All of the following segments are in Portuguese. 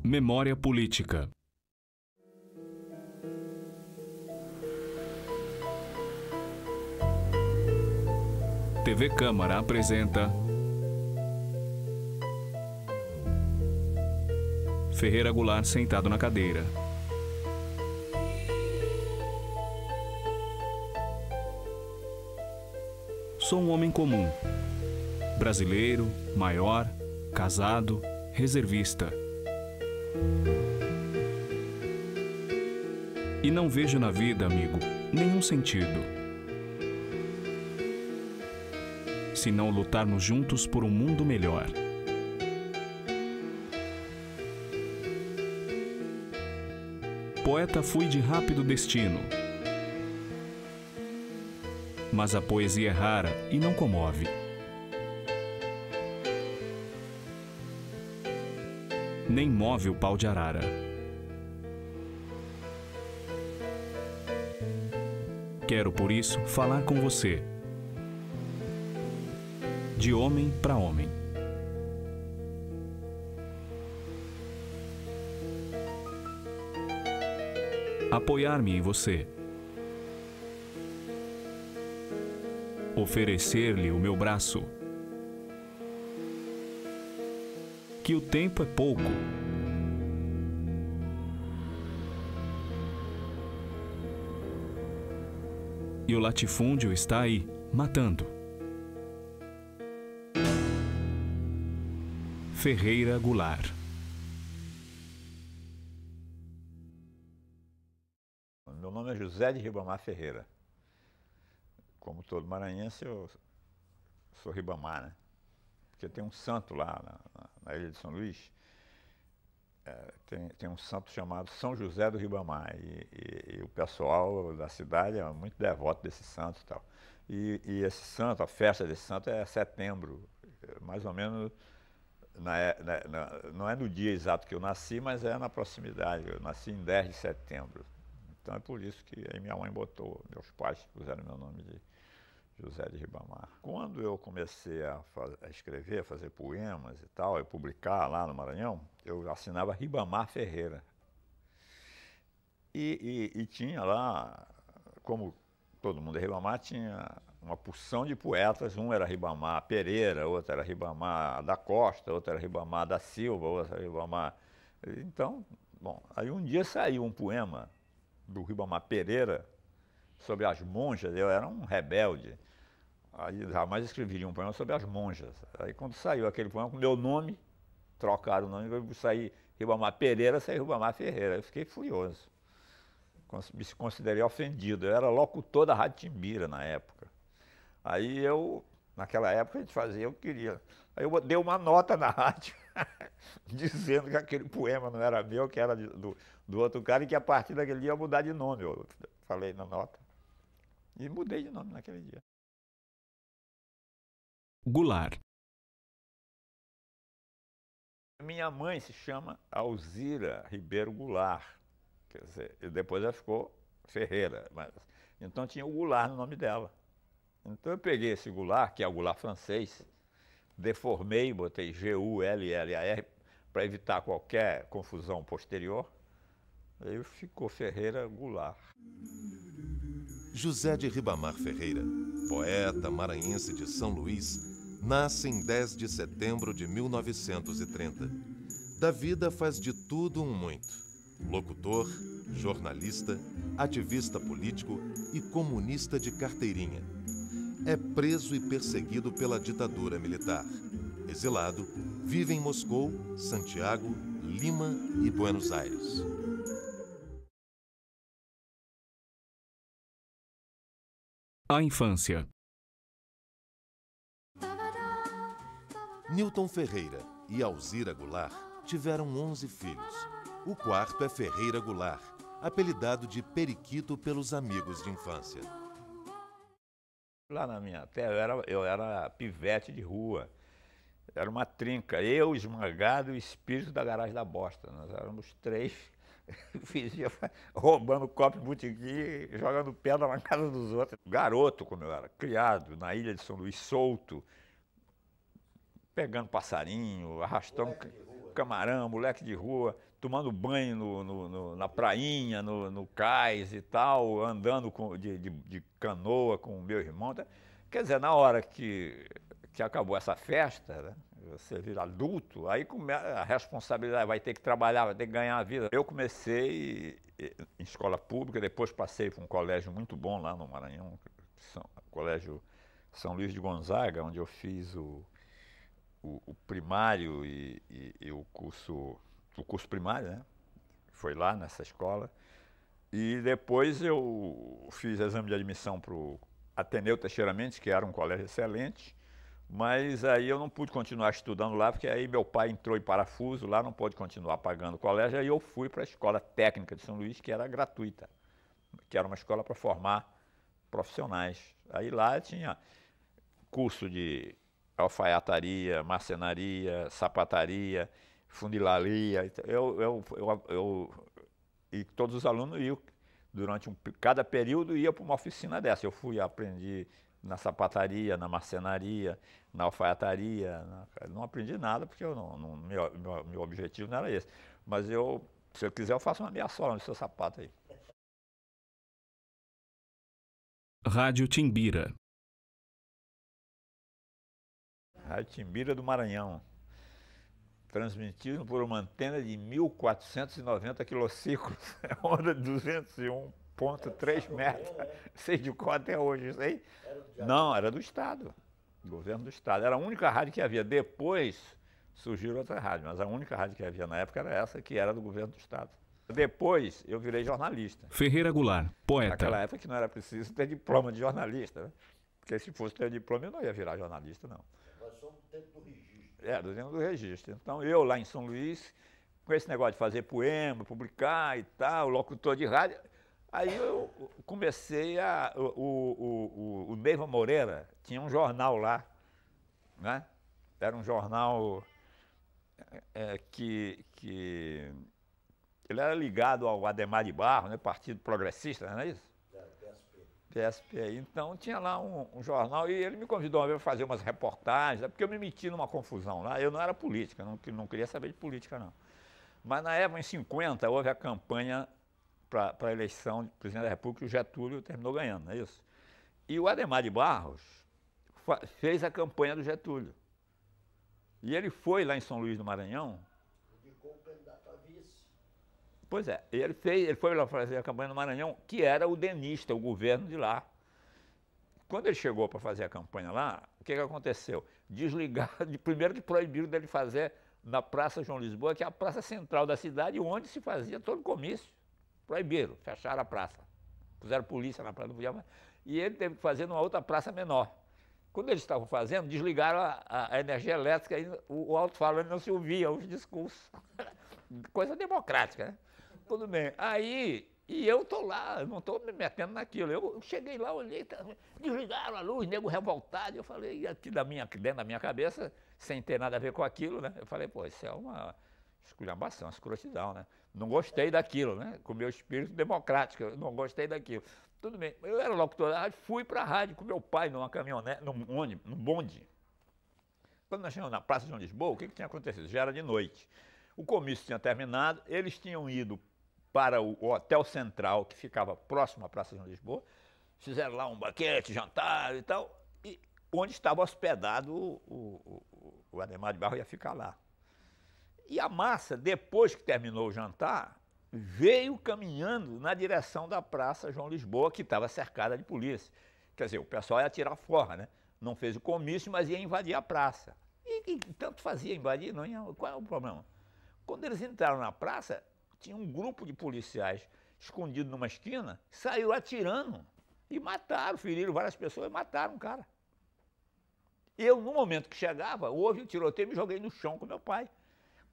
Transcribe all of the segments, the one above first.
Memória política. TV Câmara apresenta Ferreira Goulart sentado na cadeira. Sou um homem comum, brasileiro, maior, casado, reservista. E não vejo na vida, amigo, nenhum sentido, senão lutarmos juntos por um mundo melhor. Poeta fui de rápido destino, mas a poesia é rara e não comove. Nem move o pau de arara. Quero, por isso, falar com você, de homem para homem. Apoiar-me em você. Oferecer-lhe o meu braço. Que o tempo é pouco. E o latifúndio está aí, matando. Ferreira Goulart. Meu nome é José de Ribamar Ferreira. Como todo maranhense, eu sou Ribamar, né? Porque tem um santo lá na ilha de São Luís, tem um santo chamado São José do Ribamar, e o pessoal da cidade é muito devoto desse santo e tal. E esse santo, a festa desse santo é setembro, mais ou menos, não é no dia exato que eu nasci, mas é na proximidade. Eu nasci em 10 de setembro. Então é por isso que aí minha mãe botou, meus pais puseram meu nome de José de Ribamar. Quando eu comecei a escrever, a fazer poemas e tal, e publicar lá no Maranhão, eu assinava Ribamar Ferreira. E tinha lá, como todo mundo é Ribamar, tinha uma porção de poetas. Um era Ribamar Pereira, outro era Ribamar da Costa, outro era Ribamar da Silva, outro era Ribamar... Então, bom, aí um dia saiu um poema do Ribamar Pereira sobre as monjas. Eu era um rebelde. Aí jamais escreveria um poema sobre as monjas. Aí quando saiu aquele poema com meu nome, trocaram o nome, eu saí Ribamar Pereira, saí Ribamar Ferreira. Eu fiquei furioso. Me considerei ofendido. Eu era locutor da Rádio Timbira na época. Aí naquela época a gente fazia, eu queria. Aí eu dei uma nota na rádio, dizendo que aquele poema não era meu, que era do outro cara, e que a partir daquele dia eu ia mudar de nome. Eu falei na nota. E mudei de nome naquele dia. Goulart. Minha mãe se chama Alzira Ribeiro Goulart, quer dizer, e depois ela ficou Ferreira, então tinha o Goulart no nome dela. Então eu peguei esse Goulart, que é o Goulart francês, deformei, botei G-U-L-L-A-R para evitar qualquer confusão posterior, aí ficou Ferreira Goulart. José de Ribamar Ferreira, poeta maranhense de São Luís, nasce em 10 de setembro de 1930. Da vida faz de tudo um muito. Locutor, jornalista, ativista político e comunista de carteirinha. É preso e perseguido pela ditadura militar. Exilado, vive em Moscou, Santiago, Lima e Buenos Aires. A infância. Newton Ferreira e Alzira Goulart tiveram 11 filhos. O quarto é Ferreira Goulart, apelidado de Periquito pelos amigos de infância. Lá na minha terra eu era pivete de rua. Era uma trinca, eu, Esmagado e o Espírito da Garagem da Bosta. Nós éramos três, roubando copo de botequim, jogando pedra na casa dos outros. Garoto, como eu era, criado na ilha de São Luís, solto, pegando passarinho, arrastando camarão, moleque de rua. tomando banho na prainha, no cais e tal, andando de canoa com o meu irmão. Quer dizer, na hora que acabou essa festa, né, você vira adulto, aí a responsabilidade, vai ter que trabalhar, vai ter que ganhar a vida. Eu comecei em escola pública, depois passei por um colégio muito bom lá no Maranhão, Colégio São Luís de Gonzaga, onde eu fiz o primário e o curso primário, né? Foi lá nessa escola. E depois eu fiz exame de admissão para o Ateneu Teixeira Mendes, que era um colégio excelente, mas aí eu não pude continuar estudando lá, porque aí meu pai entrou em parafuso lá, não pôde continuar pagando o colégio, aí eu fui para a Escola Técnica de São Luís, que era gratuita, que era uma escola para formar profissionais. Aí lá tinha curso de alfaiataria, marcenaria, sapataria, funilaria. E todos os alunos iam, durante cada período, ia para uma oficina dessa. Eu aprendi na sapataria, na marcenaria, na alfaiataria. Não aprendi nada, porque meu objetivo não era esse. Mas se eu quiser, eu faço uma meia sola no seu sapato aí. Rádio Timbira. Rádio Timbira do Maranhão, transmitido por uma antena de 1.490 quilociclos, onda de 201,3 metros. Sei de qual até hoje, isso aí? Não, era do Estado, governo do Estado. Era a única rádio que havia. Depois surgiram outras rádios, mas a única rádio que havia na época era essa, que era do governo do Estado. Depois eu virei jornalista. Ferreira Goulart, poeta. Naquela época que não era preciso ter diploma de jornalista, né? Porque se fosse ter diploma eu não ia virar jornalista, não. Nós somos do tempo do registro. Do tempo do registro. Então eu lá em São Luís, com esse negócio de fazer poema, publicar e tal, locutor de rádio, aí eu comecei o Neiva Moreira tinha um jornal lá, né? Era um jornal que ele era ligado ao Adhemar de Barros, né? Partido Progressista, não é isso? PSP. Então tinha lá um jornal e ele me convidou uma vez para fazer umas reportagens, porque eu me meti numa confusão lá. Eu não era política, não queria saber de política, não. Mas na época, em 50, houve a campanha para a eleição de presidente da República e o Getúlio terminou ganhando, não é isso? E o Adhemar de Barros fez a campanha do Getúlio. E ele foi lá em São Luís do Maranhão. Indicou o candidato a vice. Pois é, ele foi lá fazer a campanha no Maranhão, que era o denista, o governo de lá. Quando ele chegou para fazer a campanha lá, o que aconteceu? Primeiro que proibiram dele fazer na Praça João Lisboa, que é a praça central da cidade, onde se fazia todo o comício. Proibiram, fecharam a praça. Puseram polícia na praça, não podia mais. E ele teve que fazer numa outra praça menor. Quando eles estavam fazendo, desligaram a energia elétrica e o alto-falante não se ouvia os discursos. Coisa democrática, né? Tudo bem. Aí, e eu estou lá, não estou me metendo naquilo. Eu cheguei lá, olhei, desligaram a luz, nego revoltado. Eu falei, aqui dentro da minha cabeça, sem ter nada a ver com aquilo, né? Eu falei, pô, isso é uma esculhambação, uma escrotidão, né? Não gostei daquilo, né? Com o meu espírito democrático, eu não gostei daquilo. Tudo bem, eu era locutor da rádio, fui para a rádio com meu pai numa caminhonete, num bonde. Quando nós chegamos na Praça de João Lisboa, o que tinha acontecido? Já era de noite. O comício tinha terminado, eles tinham ido para o Hotel Central, que ficava próximo à Praça de João Lisboa, fizeram lá um banquete, jantar e tal, e onde estava hospedado o Adhemar de Barros ia ficar lá. E a massa, depois que terminou o jantar, veio caminhando na direção da Praça João Lisboa, que estava cercada de polícia. Quer dizer, o pessoal ia tirar forra, né? Não fez o comício, mas ia invadir a praça. E tanto fazia invadir, não ia, qual é o problema? Quando eles entraram na praça, tinha um grupo de policiais escondido numa esquina, saiu atirando e mataram, feriram várias pessoas e mataram um cara. Eu, no momento que chegava, houve o tiroteio e me joguei no chão com meu pai.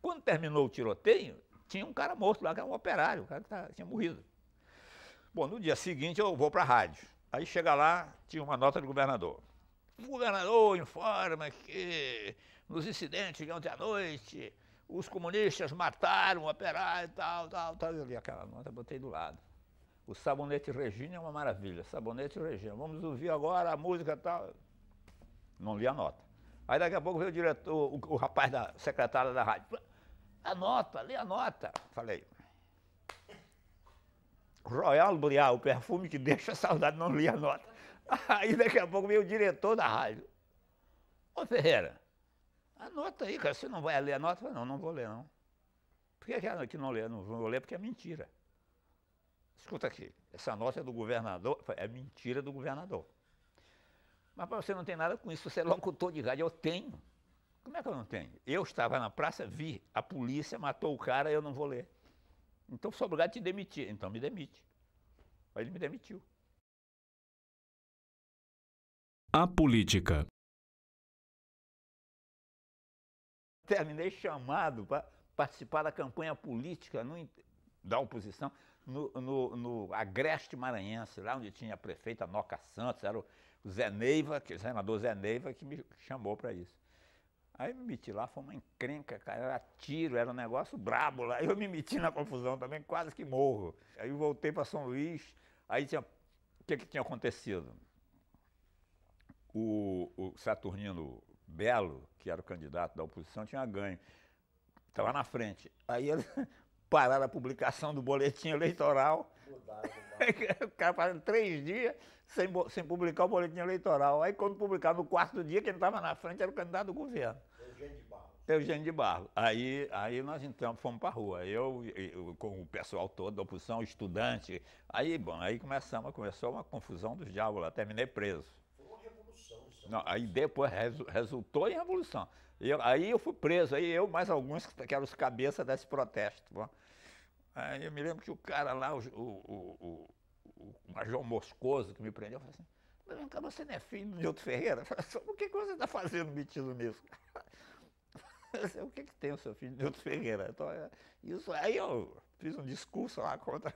Quando terminou o tiroteio, tinha um cara morto lá, que era um operário, o cara que tinha morrido. Bom, no dia seguinte eu vou para a rádio. Aí chega lá, tinha uma nota do governador. O governador informa que nos incidentes de ontem à noite, os comunistas mataram o operário e tal. Eu li aquela nota, botei do lado. O Sabonete Regina é uma maravilha, Sabonete Regina. Vamos ouvir agora a música e tal. Não li a nota. Aí daqui a pouco veio o diretor, o rapaz da secretária da rádio. Anota, lê a nota. Falei. Royal Boreal, o perfume que deixa a saudade, não li a nota. Aí daqui a pouco veio o diretor da rádio. Ô Ferreira, anota aí, cara, você não vai ler a nota? Eu falei, não, não vou ler não. Por que não lê? Não vou ler porque é mentira. Escuta aqui, essa nota é do governador, é mentira do governador. Mas para você não tem nada com isso, você é locutor de rádio, eu tenho. Como é que eu não tenho? Eu estava na praça, vi, a polícia matou o cara, eu não vou ler. Então sou obrigado a te demitir. Então me demite. Aí ele me demitiu. A política. Terminei chamado para participar da campanha política da oposição no Agreste Maranhense, lá onde tinha a prefeita Noca Santos, era o Zé Neiva, o senador Zé Neiva, que me chamou para isso. Aí me meti lá, foi uma encrenca, cara, era tiro, era um negócio brabo lá. Eu me meti na confusão também, quase que morro. Aí eu voltei para São Luís, aí o que tinha acontecido? O Saturnino Belo, que era o candidato da oposição, tinha ganho. Estava na frente. Aí eles pararam a publicação do boletim eleitoral. O cara passou 3 dias sem publicar o boletim eleitoral. Aí quando publicaram no 4º dia, quem estava na frente era o candidato do governo. Eugênio de Barros. Aí nós então fomos para a rua. Eu com o pessoal todo da oposição, estudante. Aí, bom, aí começou uma confusão dos diabos lá. Terminei preso. Foi uma revolução. Não, aí depois resultou em revolução. Aí eu fui preso, aí eu mais alguns que eram os cabeças desse protesto. Bom. Aí eu me lembro que o cara lá, o Major Moscoso, que me prendeu, falou assim, mas vem cá, você não é filho do Nilton Ferreira? Eu falei, por que você está fazendo metido nisso? O que tem o seu filho Nilton Ferreira? Então, isso, aí eu fiz um discurso lá contra...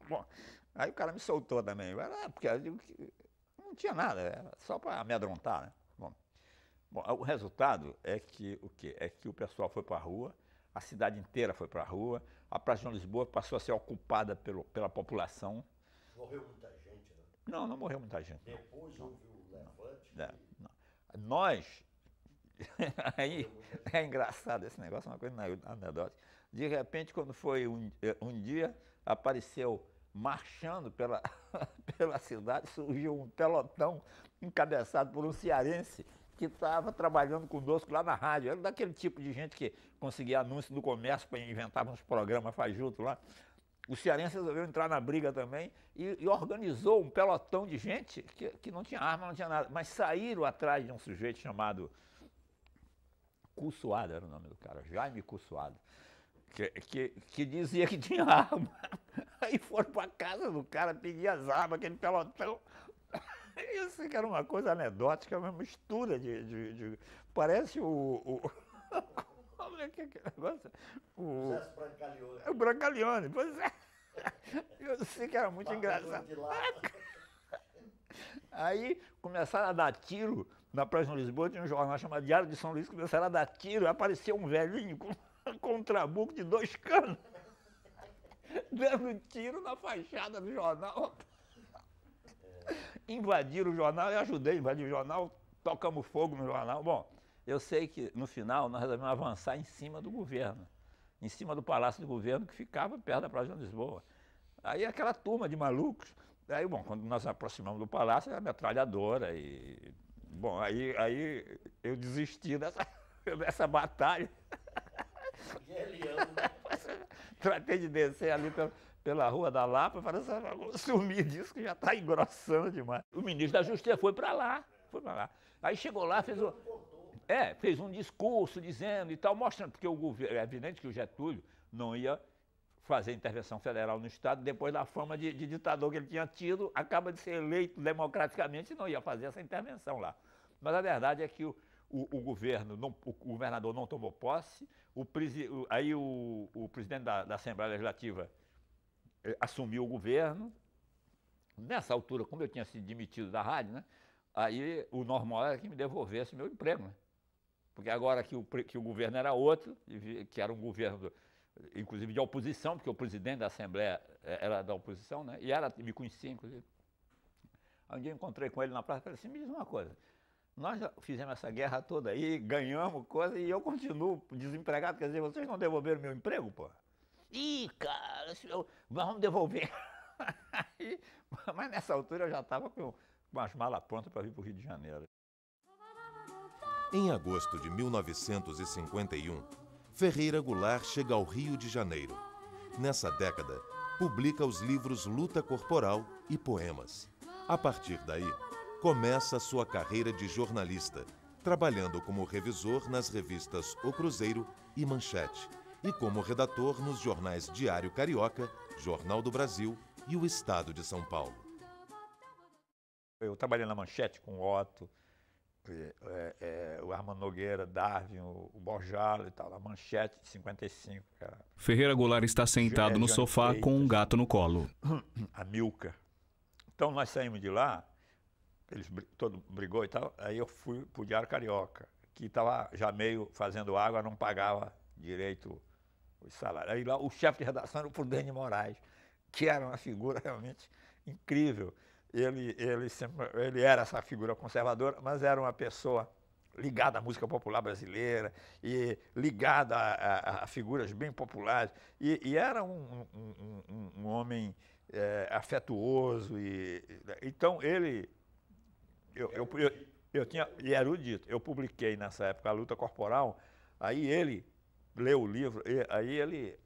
Bom, aí o cara me soltou também, porque eu digo que não tinha nada, era só para amedrontar, né? Bom, o resultado é que o quê? É que o pessoal foi para a rua, a cidade inteira foi para a rua, a Praça de João Lisboa passou a ser ocupada pela população. Morreu muita gente, né? Não, não morreu muita gente. Depois houve o levante. Não. Nós, aí é engraçado esse negócio, uma coisa anedótica. De repente, quando foi um dia, apareceu marchando pela cidade, surgiu um pelotão encabeçado por um cearense que estava trabalhando conosco lá na rádio. Era daquele tipo de gente que conseguia anúncio do comércio para inventar uns programas fajutos lá. O cearense resolveu entrar na briga também e organizou um pelotão de gente que não tinha arma, não tinha nada, mas saíram atrás de um sujeito chamado Cussuado, era o nome do cara, Jaime Cussuado, que dizia que tinha arma. Aí foram para casa do cara pedir as armas, aquele pelotão. Eu sei que era uma coisa anedótica, uma mistura de parece como é que é aquele negócio? José Brancaleone. O Brancaleone, pois é. Eu sei que era muito engraçado. Aí começaram a dar tiro na Praça de Lisboa, tinha um jornal chamado Diário de São Luís, começaram a dar tiro, apareceu um velhinho com um trabuco de 2 canos, dando tiro na fachada do jornal. Invadiram o jornal, eu ajudei a invadir o jornal, tocamos fogo no jornal. Bom, eu sei que no final nós resolvemos avançar em cima do governo, em cima do Palácio do Governo, que ficava perto da Praça de Lisboa. Aí aquela turma de malucos, aí, bom, quando nós nos aproximamos do palácio, era metralhadora e... Bom, aí eu desisti dessa batalha. Guerreando, né? Tratei de descer ali pela Rua da Lapa, falei assim, vamos sumir disso que já está engrossando demais. O ministro da Justiça foi para lá. Aí chegou lá, fez um discurso dizendo e tal, mostrando, porque o governo, é evidente que o Getúlio não ia fazer intervenção federal no Estado depois da fama de ditador que ele tinha tido, acaba de ser eleito democraticamente e não ia fazer essa intervenção lá. Mas a verdade é que o governador não tomou posse, aí o presidente da Assembleia Legislativa assumiu o governo. Nessa altura, como eu tinha sido demitido da rádio, né, aí o normal era que me devolvesse meu emprego, né? Porque agora que o governo era outro, que era um governo, inclusive de oposição, porque o presidente da Assembleia era da oposição, né? E me conhecia, inclusive. Aí um dia eu encontrei com ele na praça e falei assim, me diz uma coisa, nós já fizemos essa guerra toda aí, ganhamos coisa e eu continuo desempregado. Quer dizer, vocês não devolveram meu emprego, pô? Ih, cara, vamos devolver. Mas nessa altura eu já estava com as malas prontas para vir para o Rio de Janeiro. Em agosto de 1951, Ferreira Goulart chega ao Rio de Janeiro. Nessa década, publica os livros Luta Corporal e Poemas. A partir daí, começa a sua carreira de jornalista, trabalhando como revisor nas revistas O Cruzeiro e Manchete, e como redator nos jornais Diário Carioca, Jornal do Brasil e O Estado de São Paulo. Eu trabalhei na Manchete com o Otto, o Armando Nogueira, Darwin, o Borjalo e tal, a Manchete de 55. Cara. Ferreira Goulart está sentado no sofá com um gato no colo. A Milka. Então nós saímos de lá, todo brigou e tal, aí eu fui pro Diário Carioca, que estava já meio fazendo água, não pagava direito os salários. Aí lá o chefe de redação era o Prudente de Moraes, que era uma figura realmente incrível. Ele era essa figura conservadora, mas era uma pessoa ligada à música popular brasileira e ligada a figuras bem populares. E era um homem afetuoso. Então, ele... Eu tinha... E erudito. Eu publiquei nessa época A Luta Corporal, aí ele leu o livro, aí ele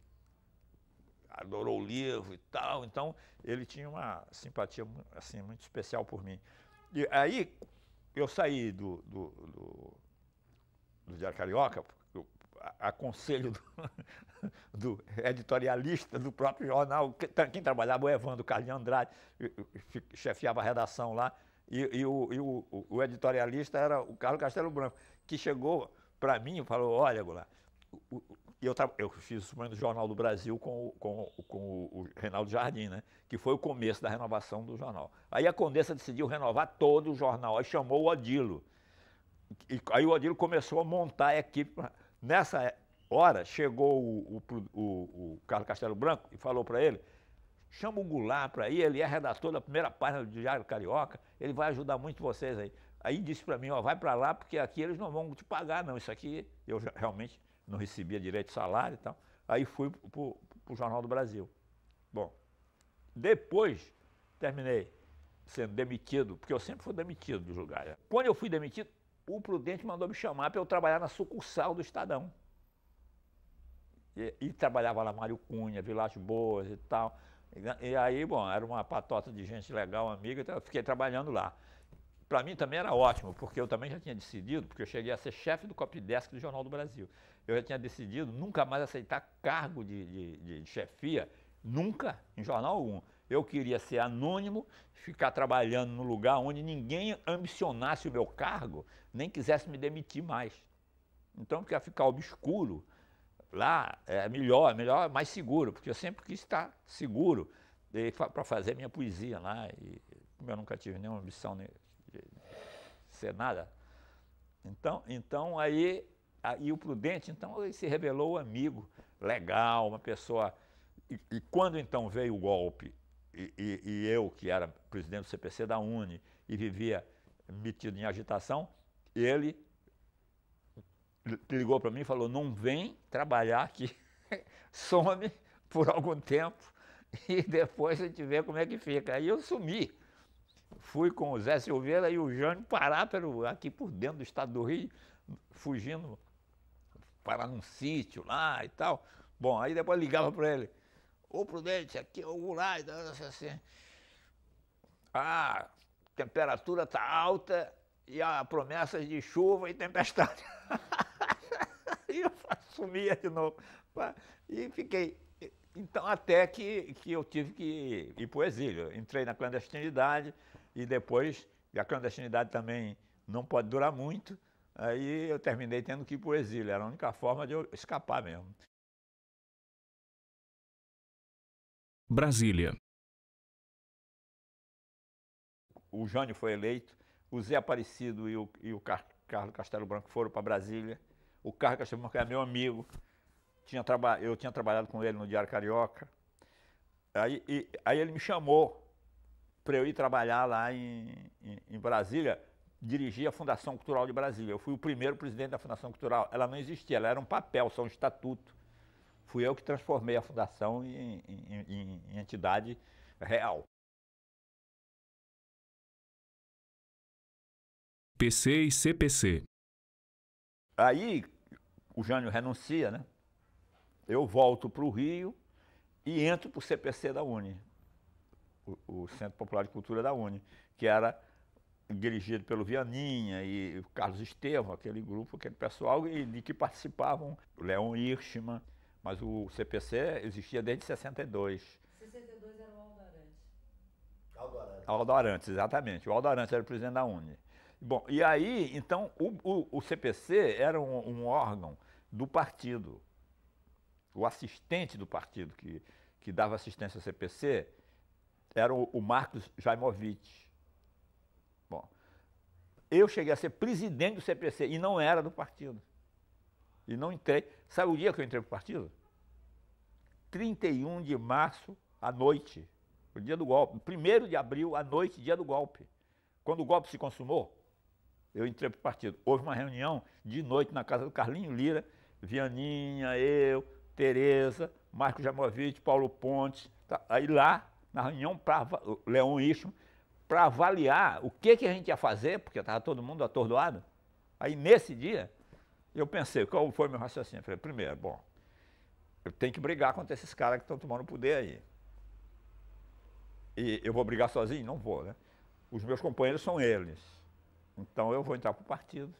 adorou o livro e tal, então ele tinha uma simpatia assim, muito especial por mim. E aí eu saí do Diário Carioca, a conselho do editorialista do próprio jornal, quem trabalhava, o Evandro Carlinhos Andrade, chefiava a redação lá, e o editorialista era o Carlos Castelo Branco, que chegou para mim e falou, olha, Goulart, eu fiz o do Jornal do Brasil com o Reinaldo Jardim, né? Que foi o começo da renovação do jornal. Aí a Condessa decidiu renovar todo o jornal, aí chamou o Odilo. Aí o Odilo começou a montar a equipe. Nessa hora, chegou o Carlos Castelo Branco e falou para ele, chama o Goulart para ir, ele é redator da primeira página do Diário Carioca, ele vai ajudar muito vocês aí. Aí disse para mim, ó, vai para lá, porque aqui eles não vão te pagar, não. Isso aqui, eu realmente não recebia direito de salário e tal. Aí fui para o Jornal do Brasil. Bom, depois terminei sendo demitido, porque eu sempre fui demitido do lugar. Quando eu fui demitido, o Prudente mandou me chamar para eu trabalhar na sucursal do Estadão. E trabalhava lá Mário Cunha, Vilas Boas e tal. E aí, bom, era uma patota de gente legal, amiga, então eu fiquei trabalhando lá. Para mim também era ótimo, porque eu também já tinha decidido, porque eu cheguei a ser chefe do copydesk do Jornal do Brasil. Eu já tinha decidido nunca mais aceitar cargo de chefia, nunca, em jornal algum. Eu queria ser anônimo, ficar trabalhando no lugar onde ninguém ambicionasse o meu cargo, nem quisesse me demitir mais. Então, porque ia ficar obscuro, lá é melhor, mais seguro, porque eu sempre quis estar seguro para fazer minha poesia lá. E como eu nunca tive nenhuma ambição de ser nada. Então aí o Prudente, então, ele se revelou amigo, legal, uma pessoa... E quando então veio o golpe, e eu, que era presidente do CPC da UNE, e vivia metido em agitação, ele ligou para mim e falou, não vem trabalhar aqui, some por algum tempo, e depois a gente vê como é que fica. Aí eu sumi. Fui com o Zé Silveira e o Jânio parar aqui por dentro do estado do Rio, fugindo, parar num sítio lá e tal. Bom, aí depois ligava para ele, ô Prudente, aqui é o Goulart, assim, a temperatura está alta e há promessas de chuva e tempestade. E eu sumia de novo. E fiquei... Então, até que eu tive que ir para o exílio. Entrei na clandestinidade e depois, a clandestinidade também não pode durar muito, aí eu terminei tendo que ir para o exílio. Era a única forma de eu escapar mesmo. Brasília. O Jânio foi eleito, o Zé Aparecido e o Carlos Castelo Branco foram para Brasília. O Carlos Castelo Branco era meu amigo. Eu tinha trabalhado com ele no Diário Carioca. Aí ele me chamou para eu ir trabalhar lá em Brasília, dirigi a Fundação Cultural de Brasília. Eu fui o primeiro presidente da Fundação Cultural. Ela não existia, ela era um papel, só um estatuto. Fui eu que transformei a fundação em entidade real. PC e CPC. Aí o Jânio renuncia, né? Eu volto para o Rio e entro para o CPC da UNE, o Centro Popular de Cultura da UNE, que era dirigido pelo Vianinha e o Carlos Estevão, aquele grupo, aquele pessoal, e de que participavam o Leon Hirschman, mas o CPC existia desde 62. 62 era o Aldo Arantes. Aldo Arantes. Aldo Arantes, exatamente. O Aldo Arantes era o presidente da UNE. Bom, e aí, então, o CPC era um órgão do partido. O assistente do partido que dava assistência ao CPC era o Marcos Jaimovich. Bom, eu cheguei a ser presidente do CPC e não era do partido. E não entrei. Sabe o dia que eu entrei para o partido? 31 de março, à noite, o dia do golpe. 1º de abril, à noite, dia do golpe. Quando o golpe se consumou, eu entrei para o partido. Houve uma reunião de noite na casa do Carlinho Lira, Vianinha, eu, Tereza, Marcos Jaimovich, Paulo Pontes. Tá. Aí lá, na reunião, Leon Hirschman, para avaliar o que a gente ia fazer, porque estava todo mundo atordoado. Aí nesse dia, eu pensei, qual foi meu raciocínio? Eu falei, primeiro, bom, eu tenho que brigar contra esses caras que estão tomando poder aí. E eu vou brigar sozinho? Não vou, né? Os meus companheiros são eles. Então eu vou entrar para o partido.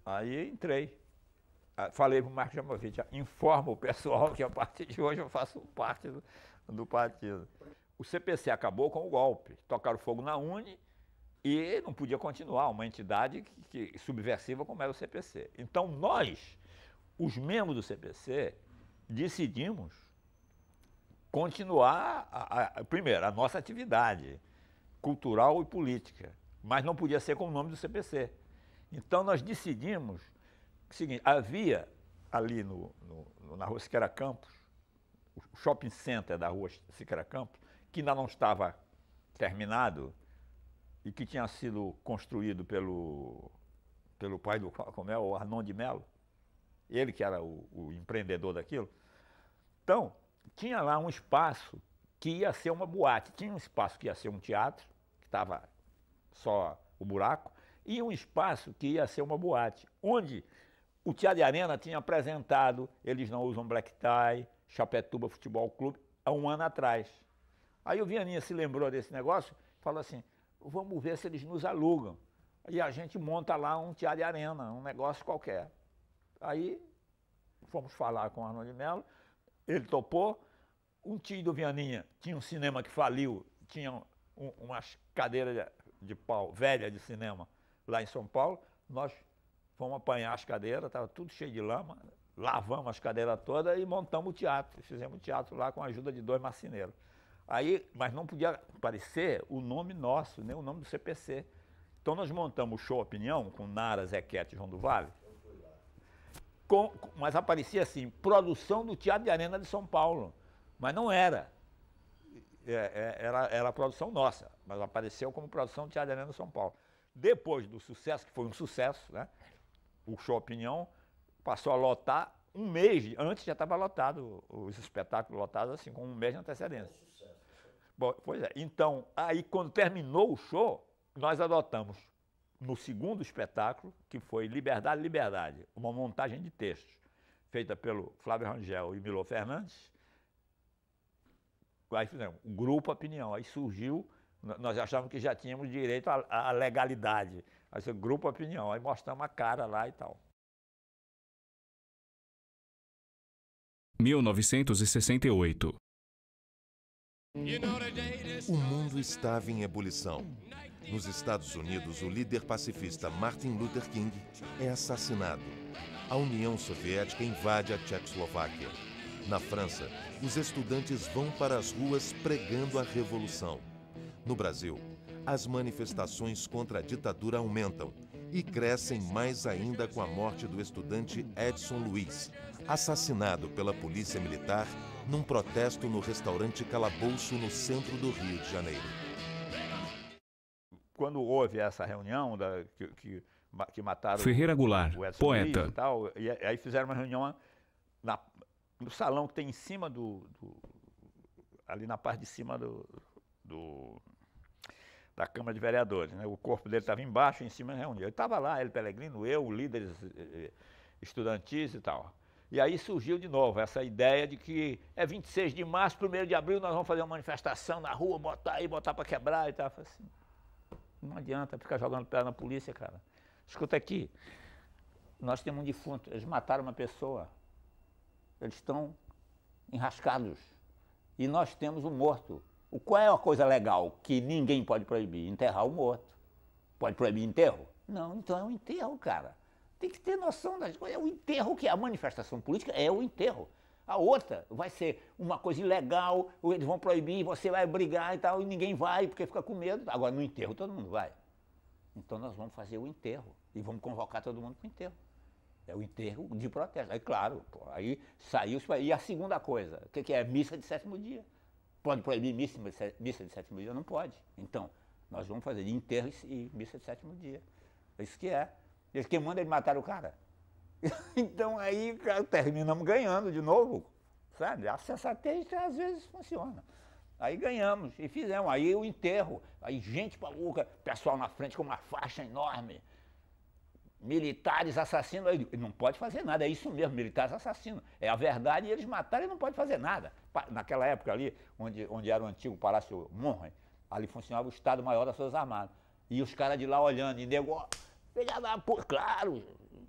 Aí entrei. Falei para o Marcos Jaimovich, informa o pessoal que a partir de hoje eu faço parte do partido. O CPC acabou com o golpe. Tocaram fogo na UNE e não podia continuar, uma entidade subversiva como era o CPC. Então nós, os membros do CPC, decidimos continuar, primeiro, a nossa atividade cultural e política, mas não podia ser com o nome do CPC. Então nós decidimos o seguinte, havia ali na rua Siqueira Campos, o shopping center da rua Siqueira Campos, que ainda não estava terminado e que tinha sido construído pelo pai do, como é, o Arnon de Mello, ele que era o empreendedor daquilo. Então, tinha lá um espaço que ia ser uma boate, tinha um espaço que ia ser um teatro, que estava só o buraco, e um espaço que ia ser uma boate, onde o Teatro de Arena tinha apresentado Eles Não Usam Black Tie, Chapetuba Futebol Clube, há um ano atrás. Aí o Vianinha se lembrou desse negócio e falou assim, vamos ver se eles nos alugam. E a gente monta lá um Teatro de Arena, um negócio qualquer. Aí fomos falar com o Arnon de Mello, ele topou. Um tio do Vianinha tinha um cinema que faliu, tinha umas cadeiras de pau velhas de cinema lá em São Paulo. Nós fomos apanhar as cadeiras, estava tudo cheio de lama, lavamos as cadeiras todas e montamos o teatro. Fizemos o teatro lá com a ajuda de 2 marceneiros. Aí, mas não podia aparecer o nome nosso, nem o nome do CPC. Então nós montamos o Show Opinião com Nara, Zequete e João do Vale. Mas aparecia assim, produção do Teatro de Arena de São Paulo. Mas não era. Era a produção nossa, mas apareceu como produção do Teatro de Arena de São Paulo. Depois do sucesso, que foi um sucesso, né? O Show Opinião passou a lotar um mês, antes já estava lotado, os espetáculos lotados assim, com um mês de antecedência. Bom, pois é, então, aí quando terminou o show, nós adotamos no segundo espetáculo, que foi Liberdade, Liberdade, uma montagem de textos, feita pelo Flávio Rangel e Milô Fernandes. Aí fizemos o Grupo Opinião, aí surgiu, nós achávamos que já tínhamos direito à legalidade, aí foi Grupo Opinião, aí mostramos a cara lá e tal. 1968. O mundo estava em ebulição. Nos Estados Unidos, o líder pacifista Martin Luther King é assassinado. A União Soviética invade a Tchecoslováquia. Na França, os estudantes vão para as ruas pregando a revolução. No Brasil, as manifestações contra a ditadura aumentam e crescem mais ainda com a morte do estudante Edson Luiz, assassinado pela polícia militar num protesto no restaurante Calabouço, no centro do Rio de Janeiro. quando houve essa reunião que mataram Ferreira Goulart, o Edson poeta. Luiz e tal, e aí fizeram uma reunião no salão que tem em cima ali na parte de cima da Câmara de Vereadores, né? O corpo dele estava embaixo, em cima reunião. Ele estava lá, ele, Pellegrino, eu, líderes estudantis e tal. E aí surgiu de novo essa ideia de que é 26 de março, 1º de abril, nós vamos fazer uma manifestação na rua, botar para quebrar e tal. Eu falei assim, não adianta ficar jogando pedra na polícia, cara. Escuta aqui, nós temos um defunto, eles mataram uma pessoa, eles estão enrascados e nós temos um morto. Qual é a coisa legal que ninguém pode proibir? Enterrar o morto. Pode proibir enterro? Não, então é o enterro, cara. Tem que ter noção das coisas. É o enterro que é a manifestação política, é o enterro. A outra vai ser uma coisa ilegal, eles vão proibir, você vai brigar e tal, e ninguém vai porque fica com medo. Agora, no enterro todo mundo vai. Então nós vamos fazer o enterro e vamos convocar todo mundo para o enterro. É o enterro de protesto. Aí, claro, aí saiu. E a segunda coisa, o que é? Missa de 7º dia. Pode proibir missa de 7º dia? Não pode. Então, nós vamos fazer de enterro e missa de 7º dia. É isso que é. Eles que mandam eles matar o cara. Então aí terminamos ganhando de novo, sabe? A sensatez às vezes funciona. Aí ganhamos e fizemos. Aí o enterro, aí gente maluca, pessoal na frente com uma faixa enorme. Militares assassinos, ele não pode fazer nada, é isso mesmo, militares assassinos. É a verdade e eles mataram e não pode fazer nada. Naquela época ali, onde era o antigo Palácio Monroe, ali funcionava o Estado-Maior das Forças Armadas. E os caras de lá olhando, e nego, claro.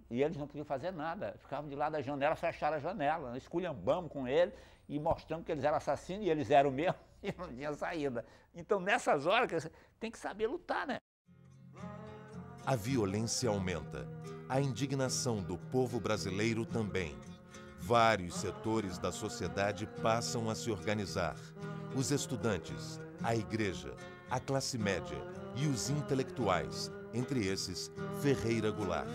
E eles não podiam fazer nada, ficavam de lá da janela, fecharam a janela, esculhambamos com eles e mostrando que eles eram assassinos e eles eram mesmo e não tinha saída. Então nessas horas tem que saber lutar, né? A violência aumenta. A indignação do povo brasileiro também. Vários setores da sociedade passam a se organizar. Os estudantes, a igreja, a classe média e os intelectuais, entre esses, Ferreira Goulart.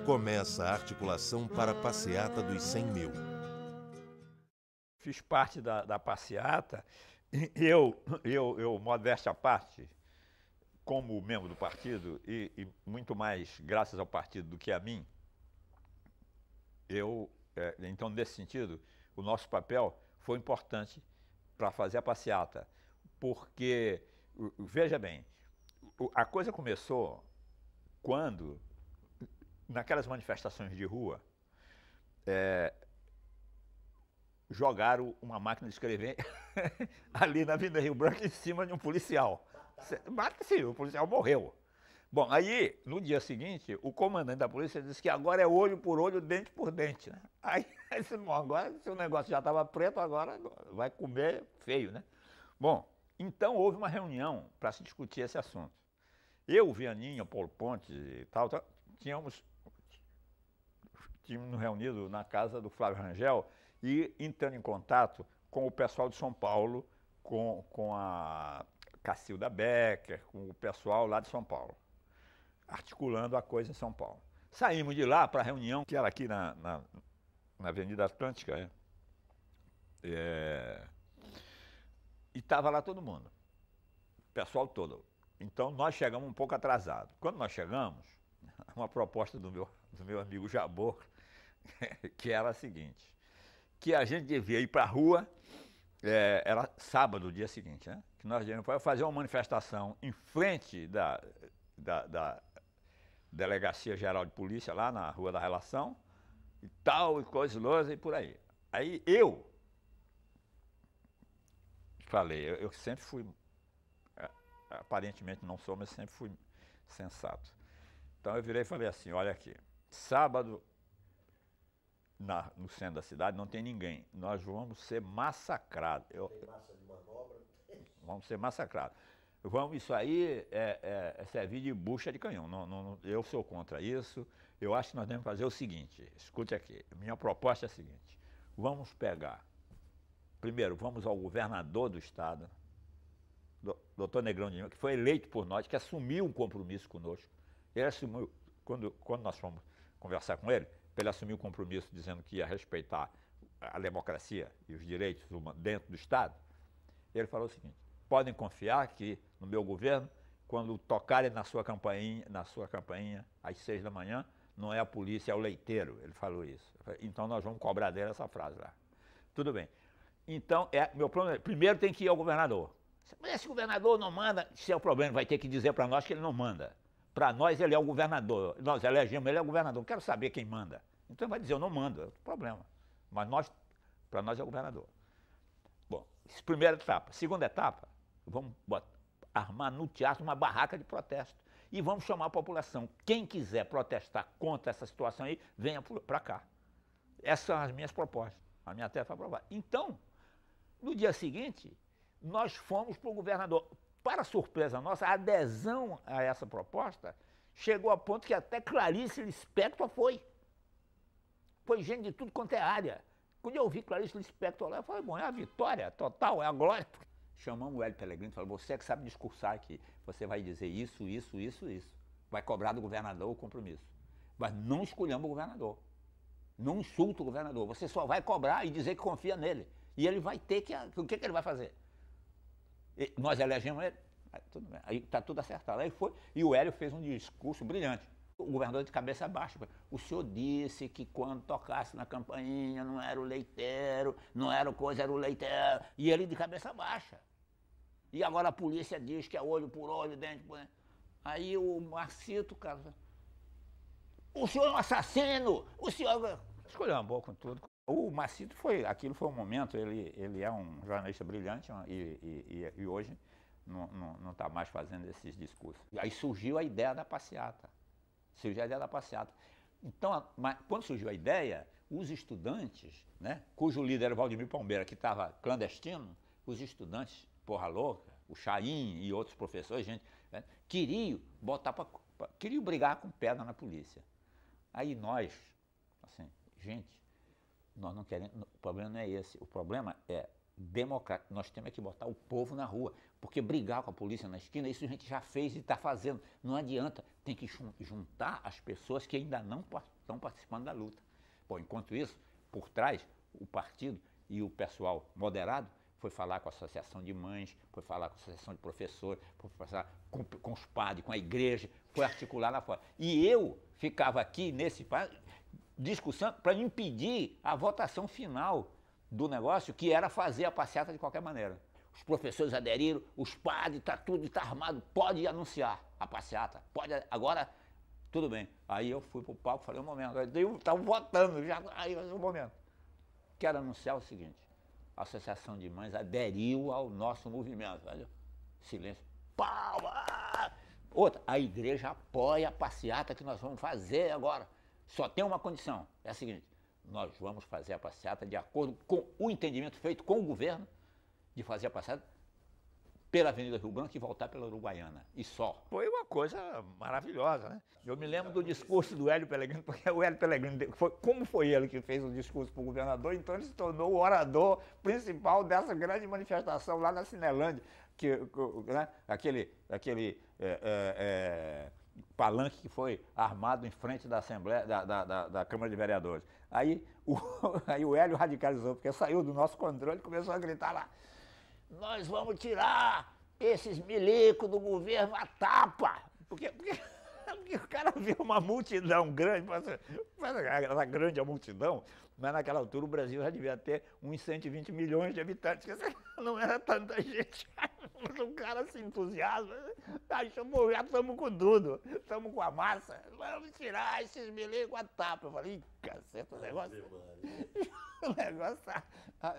Começa a articulação para a passeata dos 100 mil. Fiz parte da passeata. Eu, modéstia à parte, como membro do partido, e muito mais graças ao partido do que a mim, então, nesse sentido, o nosso papel foi importante para fazer a passeata, porque, veja bem, a coisa começou quando, naquelas manifestações de rua, jogaram uma máquina de escrever ali na Avenida Rio Branco em cima de um policial. Sim, o policial morreu. Bom, aí, no dia seguinte, o comandante da polícia disse que agora é olho por olho, dente por dente, né? Aí, disse, bom, agora, se o negócio já estava preto, agora vai comer feio, né? Bom, então houve uma reunião para se discutir esse assunto. Eu, o Vianinho, o Paulo Pontes e tal, tínhamos nos reunido na casa do Flávio Rangel e entrando em contato com o pessoal de São Paulo, com a Cacilda Becker, com o pessoal lá de São Paulo, articulando a coisa em São Paulo. Saímos de lá para a reunião, que era aqui na Avenida Atlântica, e estava lá todo mundo, o pessoal todo. Então nós chegamos um pouco atrasados. Quando nós chegamos, uma proposta do meu amigo Jabor, que era a seguinte, que a gente devia ir para a rua, era sábado, o dia seguinte, né? Que nós devíamos fazer uma manifestação em frente da Delegacia Geral de Polícia, lá na Rua da Relação, e tal, e coisas e por aí. Aí eu falei, eu sempre fui, aparentemente não sou, mas sempre fui sensato. Então eu virei e falei assim, olha aqui, sábado, no centro da cidade não tem ninguém, nós vamos ser massacrados. Tem massa de manobra. Vamos ser massacrados. Isso aí é servir de bucha de canhão. Não, eu sou contra isso. Eu acho que nós devemos fazer o seguinte, escute aqui, minha proposta é a seguinte, vamos pegar, primeiro, vamos ao governador do estado, doutor Negrão de Lima, que foi eleito por nós, que assumiu um compromisso conosco. Ele assumiu, quando nós fomos conversar com ele, ele assumiu o compromisso dizendo que ia respeitar a democracia e os direitos humanos dentro do Estado. Ele falou o seguinte, podem confiar que no meu governo, quando tocarem na sua campainha, às 6 da manhã, não é a polícia, é o leiteiro. Ele falou isso. Então nós vamos cobrar dele essa frase lá. Tudo bem. Então, meu problema, primeiro tem que ir ao governador. Esse governador não manda, se é o problema, vai ter que dizer para nós que ele não manda. Para nós ele é o governador, nós elegemos ele é o governador, quero saber quem manda. Então ele vai dizer, eu não mando, é outro problema. Mas para nós é o governador. Bom, primeira etapa. Segunda etapa, vamos armar no teatro uma barraca de protesto. E vamos chamar a população. Quem quiser protestar contra essa situação aí, venha para cá. Essas são as minhas propostas. A minha tese foi aprovada. Então, no dia seguinte, nós fomos para o governador. Para surpresa nossa, a adesão a essa proposta chegou a ponto que até Clarice Lispector foi. Foi gente de tudo quanto é área. Quando eu vi Clarice Lispector lá, eu falei, bom, é a vitória total, é a glória. Chamamos o Hélio Pellegrino e falou, você é que sabe discursar aqui, você vai dizer isso, isso, isso, isso. Vai cobrar do governador o compromisso. Mas não escolhamos o governador. Não insulta o governador. Você só vai cobrar e dizer que confia nele. E ele vai ter que... O que ele vai fazer? Nós elegemos ele. Tudo bem. Aí está tudo acertado. Aí foi. E o Hélio fez um discurso brilhante. O governador de cabeça baixa. O senhor disse que quando tocasse na campainha não era o leiteiro, não era o coisa, era o leiteiro. E ele de cabeça baixa. E agora a polícia diz que é olho por olho, dente por dente. Aí o Marcito, cara, o senhor é um assassino, o senhor... Escolheu com tudo. O Marcito aquilo foi um momento, ele é um jornalista brilhante e hoje não está mais fazendo esses discursos. E aí surgiu a ideia da passeata. Então, quando surgiu a ideia, os estudantes, né, cujo líder era o Valdemir Palmeira, que estava clandestino, os estudantes, porra louca, o Chaim e outros professores, gente, né, queriam brigar com pedra na polícia. Aí nós, assim, gente, nós não queremos, o problema não é esse, o problema é democrático, nós temos que botar o povo na rua, porque brigar com a polícia na esquina, isso a gente já fez e está fazendo, não adianta, tem que juntar as pessoas que ainda não estão participando da luta. Bom, enquanto isso, por trás, o partido e o pessoal moderado foi falar com a associação de mães, foi falar com a associação de professores, foi falar com os padres, com a igreja, foi articular lá fora. E eu ficava aqui nesse discussão para impedir a votação final do negócio, que era fazer a passeata de qualquer maneira. Os professores aderiram, os padres, tudo está armado, pode anunciar a passeata, pode, agora, tudo bem. Aí eu fui para o palco e falei, um momento, estavam votando, aí um momento. Quero anunciar o seguinte, a Associação de Mães aderiu ao nosso movimento, velho. Silêncio, palma! Outra, a igreja apoia a passeata que nós vamos fazer agora. Só tem uma condição, é a seguinte, nós vamos fazer a passeata de acordo com o entendimento feito com o governo de fazer a passeata pela Avenida Rio Branco e voltar pela Uruguaiana, e só. Foi uma coisa maravilhosa, né? Eu me lembro do discurso do Hélio Pellegrino, porque o Hélio Pellegrino, como foi ele que fez o discurso para o governador, então ele se tornou o orador principal dessa grande manifestação lá na Cinelândia, né? aquele palanque que foi armado em frente da Assembleia, da Câmara de Vereadores. Aí o Hélio radicalizou, porque saiu do nosso controle e começou a gritar lá, nós vamos tirar esses milicos do governo a tapa, porque o cara viu uma multidão grande, era grande a multidão, mas naquela altura o Brasil já devia ter uns 120 milhões de habitantes, não era tanta gente, mas o cara se entusiasma, achou, já estamos com tudo, estamos com a massa, vamos tirar esses milicos a tapa. Eu falei, caceta, o negócio tá...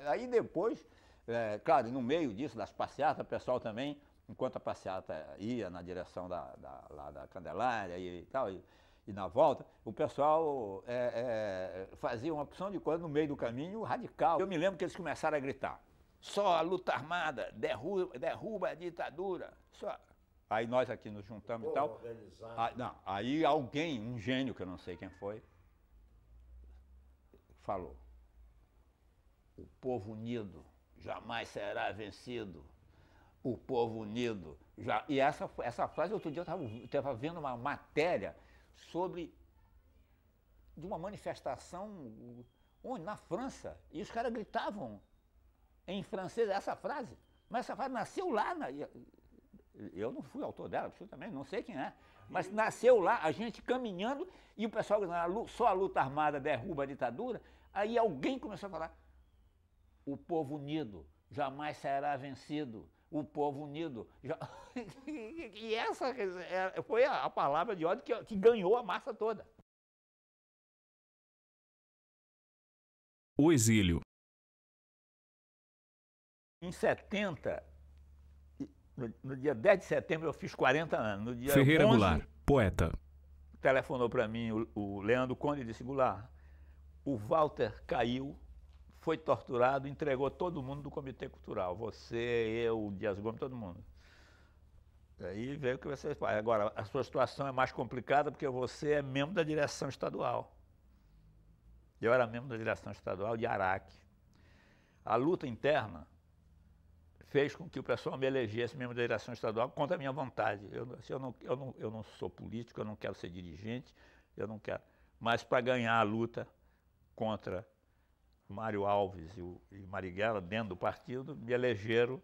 Aí depois, claro, no meio disso, das passeatas, o pessoal também, enquanto a passeata ia na direção lá da Candelária e tal, e na volta, o pessoal fazia uma opção de coisa no meio do caminho radical. Eu me lembro que eles começaram a gritar, só a luta armada derruba a ditadura. Só. Aí nós aqui nos juntamos e tal. Aí alguém, um gênio que eu não sei quem foi, falou, o povo unido jamais será vencido. O povo unido. E essa frase, outro dia eu estava vendo uma matéria de uma manifestação onde, na França, e os caras gritavam em francês essa frase, mas essa frase nasceu lá Eu não fui autor dela, absolutamente, não sei quem é. Mas nasceu lá, a gente caminhando, e o pessoal dizendo, só a luta armada derruba a ditadura. Aí alguém começou a falar, o povo unido jamais será vencido. O povo unido. E essa foi a palavra de ódio que ganhou a massa toda. O exílio. Em 70, no dia 10 de setembro, eu fiz 40 anos. No dia Ferreira 11, Goulart, poeta. telefonou para mim o Leandro Conde e disse, Goulart, o Walter caiu, foi torturado, entregou todo mundo do Comitê Cultural. Você, eu, o Dias Gomes, todo mundo. Aí veio o que você faz. Agora, a sua situação é mais complicada porque você é membro da direção estadual. Eu era membro da direção estadual de Araque. A luta interna fez com que o pessoal me elegesse membro da direção estadual contra a minha vontade. Eu não sou político, eu não quero ser dirigente, eu não quero. Mas para ganhar a luta contra Mário Alves e Marighella, dentro do partido, me elegeram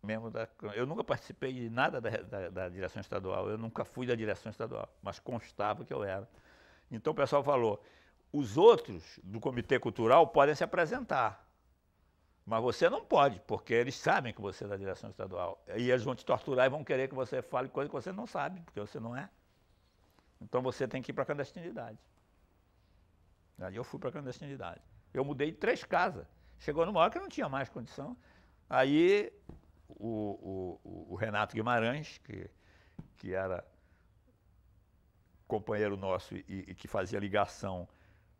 membro da... Eu nunca participei de nada da direção estadual, eu nunca fui da direção estadual, mas constava que eu era. Então o pessoal falou, os outros do Comitê Cultural podem se apresentar, mas você não pode, porque eles sabem que você é da direção estadual. E eles vão te torturar e vão querer que você fale coisa que você não sabe, porque você não é. Então você tem que ir para a clandestinidade. Aí eu fui para a clandestinidade. Eu mudei de 3 casas. Chegou numa hora que eu não tinha mais condição. Aí o Renato Guimarães, que era companheiro nosso e que fazia ligação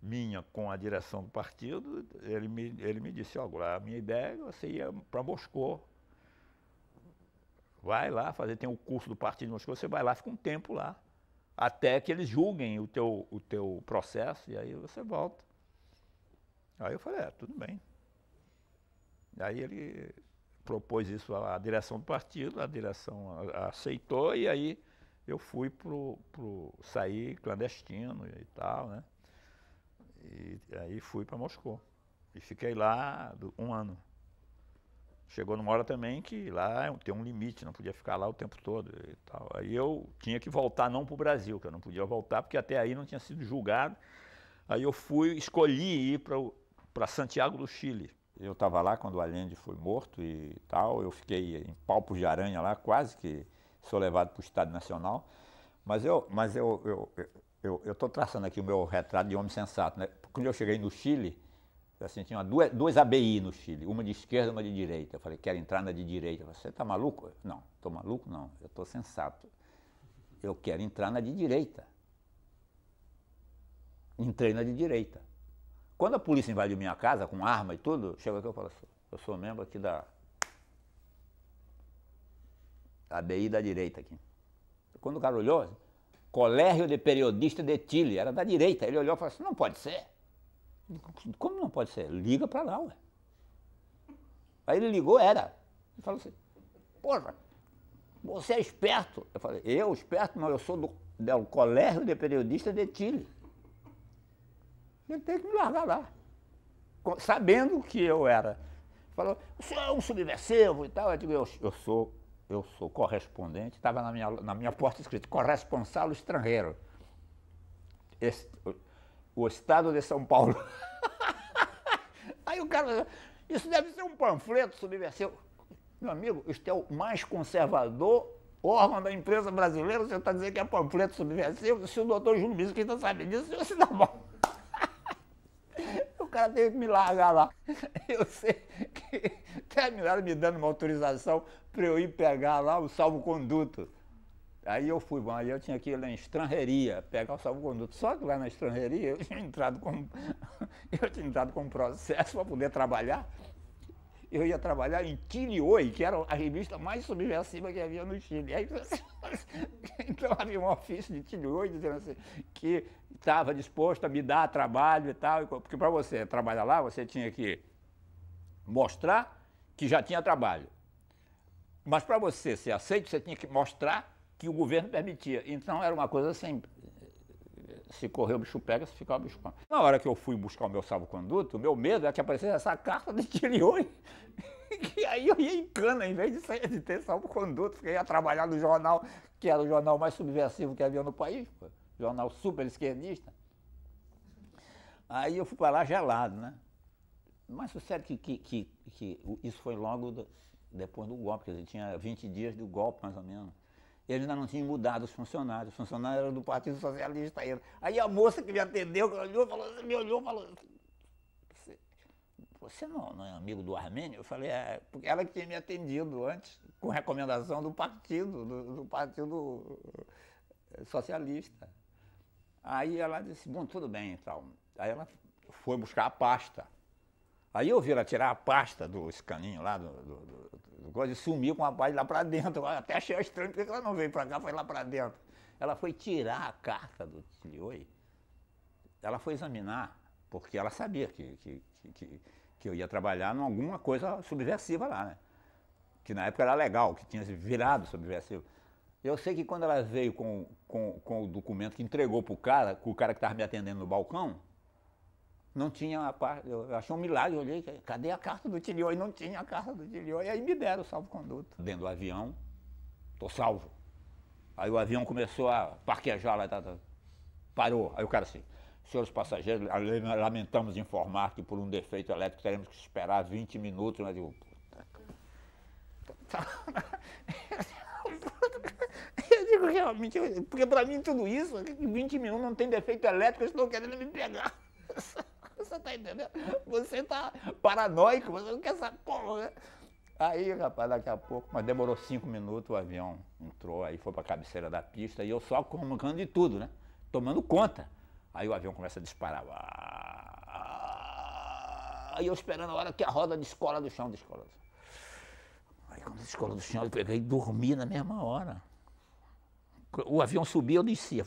minha com a direção do partido, ele me disse, a minha ideia é que você ia para Moscou. Vai lá fazer, tem o curso do partido de Moscou, você vai lá, fica um tempo lá, até que eles julguem o teu processo, e aí você volta. Aí eu falei, tudo bem. Aí ele propôs isso à direção do partido, a direção aceitou, e aí eu fui sair clandestino e tal, né? E aí fui para Moscou. E fiquei lá 1 ano. Chegou numa hora também que lá tem um limite, não podia ficar lá o tempo todo e tal. Aí eu tinha que voltar não para o Brasil, que eu não podia voltar, porque até aí não tinha sido julgado. Aí eu escolhi ir para Santiago do Chile. Eu estava lá quando o Allende foi morto e tal, eu fiquei em palpos de aranha lá, quase que sou levado para o Estado Nacional. Mas eu estou traçando aqui o meu retrato de homem sensato, né? Quando eu cheguei no Chile, assim, tinha duas ABI no Chile, uma de esquerda e uma de direita. Eu falei, quero entrar na de direita. Eu falei, você está maluco? Não, estou maluco não, eu estou sensato. Eu quero entrar na de direita. Entrei na de direita. Quando a polícia invadiu minha casa, com arma e tudo, chegou aqui e falou assim, eu sou membro aqui da ABI da direita aqui. Quando o cara olhou, Colégio de Periodista de Chile, era da direita. Ele olhou e falou assim, não pode ser. Como não pode ser? Liga pra lá, ué. Aí ele ligou, era. Ele falou assim, porra, você é esperto. Eu falei, eu esperto? Não, eu sou do Colégio de Periodista de Chile. Ele tem que me largar lá. Sabendo que eu era. Falou, você é um subversivo e tal. Eu digo, eu sou correspondente, estava na minha porta escrito, corresponsal estrangeiro. O Estado de São Paulo. Aí o cara, isso deve ser um panfleto subversivo. Meu amigo, isso é o mais conservador órgão da imprensa brasileira, você está dizendo que é panfleto subversivo? Se o doutor Júlio Bispo não sabe disso, você tá bom. O cara teve que me largar lá. Eu sei que terminaram me dando uma autorização para eu ir pegar lá o salvo-conduto. Aí eu fui, aí eu tinha que ir lá em Estrangeria, pegar o salvo-conduto. Só que lá na Estrangeria eu tinha entrado com processo para poder trabalhar. Eu ia trabalhar em Chile Hoy, que era a revista mais subversiva que havia no Chile. Aí, então havia um ofício de Chile Hoy dizendo assim, que estava disposto a me dar trabalho e tal, porque para você trabalhar lá, você tinha que mostrar que já tinha trabalho. Mas para você ser aceito, você tinha que mostrar que o governo permitia. Então era uma coisa assim, se correr o bicho pega, se ficar o bicho come. Na hora que eu fui buscar o meu salvo-conduto, o meu medo é que aparecesse essa carta de Chile Hoy, que Aí eu ia em cana, em vez de ter salvo-conduto, porque eu ia trabalhar no jornal, que era o jornal mais subversivo que havia no país, pô, jornal super esquerdista. Aí eu fui para lá gelado, né? Mas sucede que isso foi logo depois do golpe, quer dizer, tinha 20 dias do golpe, mais ou menos. Eles ainda não tinham mudado os funcionários eram do Partido Socialista ainda. Aí a moça que me atendeu, me olhou e falou, você não é amigo do Armênio? Eu falei, porque ela que tinha me atendido antes, com recomendação do partido, do Partido Socialista. Aí ela disse, bom, tudo bem e tal. Aí ela foi buscar a pasta. Aí eu vi ela tirar a pasta do escaninho lá, do coisa, e sumiu com a pasta lá para dentro. Eu até achei estranho, porque ela não veio para cá, foi lá para dentro. Ela foi tirar a carta do Tilioi, ela foi examinar, porque ela sabia que eu ia trabalhar em alguma coisa subversiva lá, né? Que na época era legal, que tinha virado subversivo. Eu sei que quando ela veio com o documento que entregou para o cara que estava me atendendo no balcão, não tinha a parte, eu achei um milagre, eu olhei, cadê a carta do Tilioi? Não tinha a carta do Tilioi, aí me deram o salvo-conduto. Dentro do avião, tô salvo. Aí o avião começou a parquejar lá, parou. Aí o cara assim, senhores passageiros, lamentamos informar que por um defeito elétrico teremos que esperar 20 minutos, mas eu... Eu digo realmente, porque para mim tudo isso, 20 minutos não tem defeito elétrico, eles estão querendo me pegar. Você tá entendendo? Você tá paranoico, você não quer essa porra, né? Aí, rapaz, daqui a pouco, mas demorou 5 minutos, o avião entrou, aí foi pra cabeceira da pista e eu só comandando de tudo, né? Tomando conta. Aí o avião começa a disparar. Aí eu esperando a hora que a roda descola do chão, descola. Aí quando descola do chão, eu peguei e dormi na mesma hora. O avião subia, eu descia.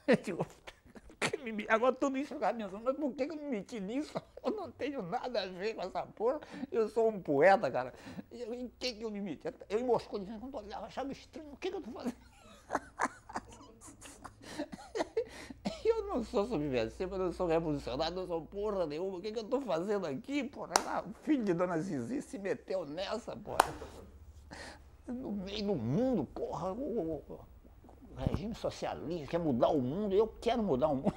Eu digo, agora tudo isso eu ficava pensando, mas por que eu me meti nisso? Eu não tenho nada a ver com essa porra. Eu sou um poeta, cara. Em que eu me meti? Eu emboscou de vez em quando, olhava, achava estranho, o que eu tô fazendo? Eu não sou subversivo, eu não sou revolucionário, não sou porra nenhuma. O que eu tô fazendo aqui, porra? O filho de Dona Zizi se meteu nessa, porra. No meio do mundo, porra. O regime socialista quer mudar o mundo, eu quero mudar o mundo.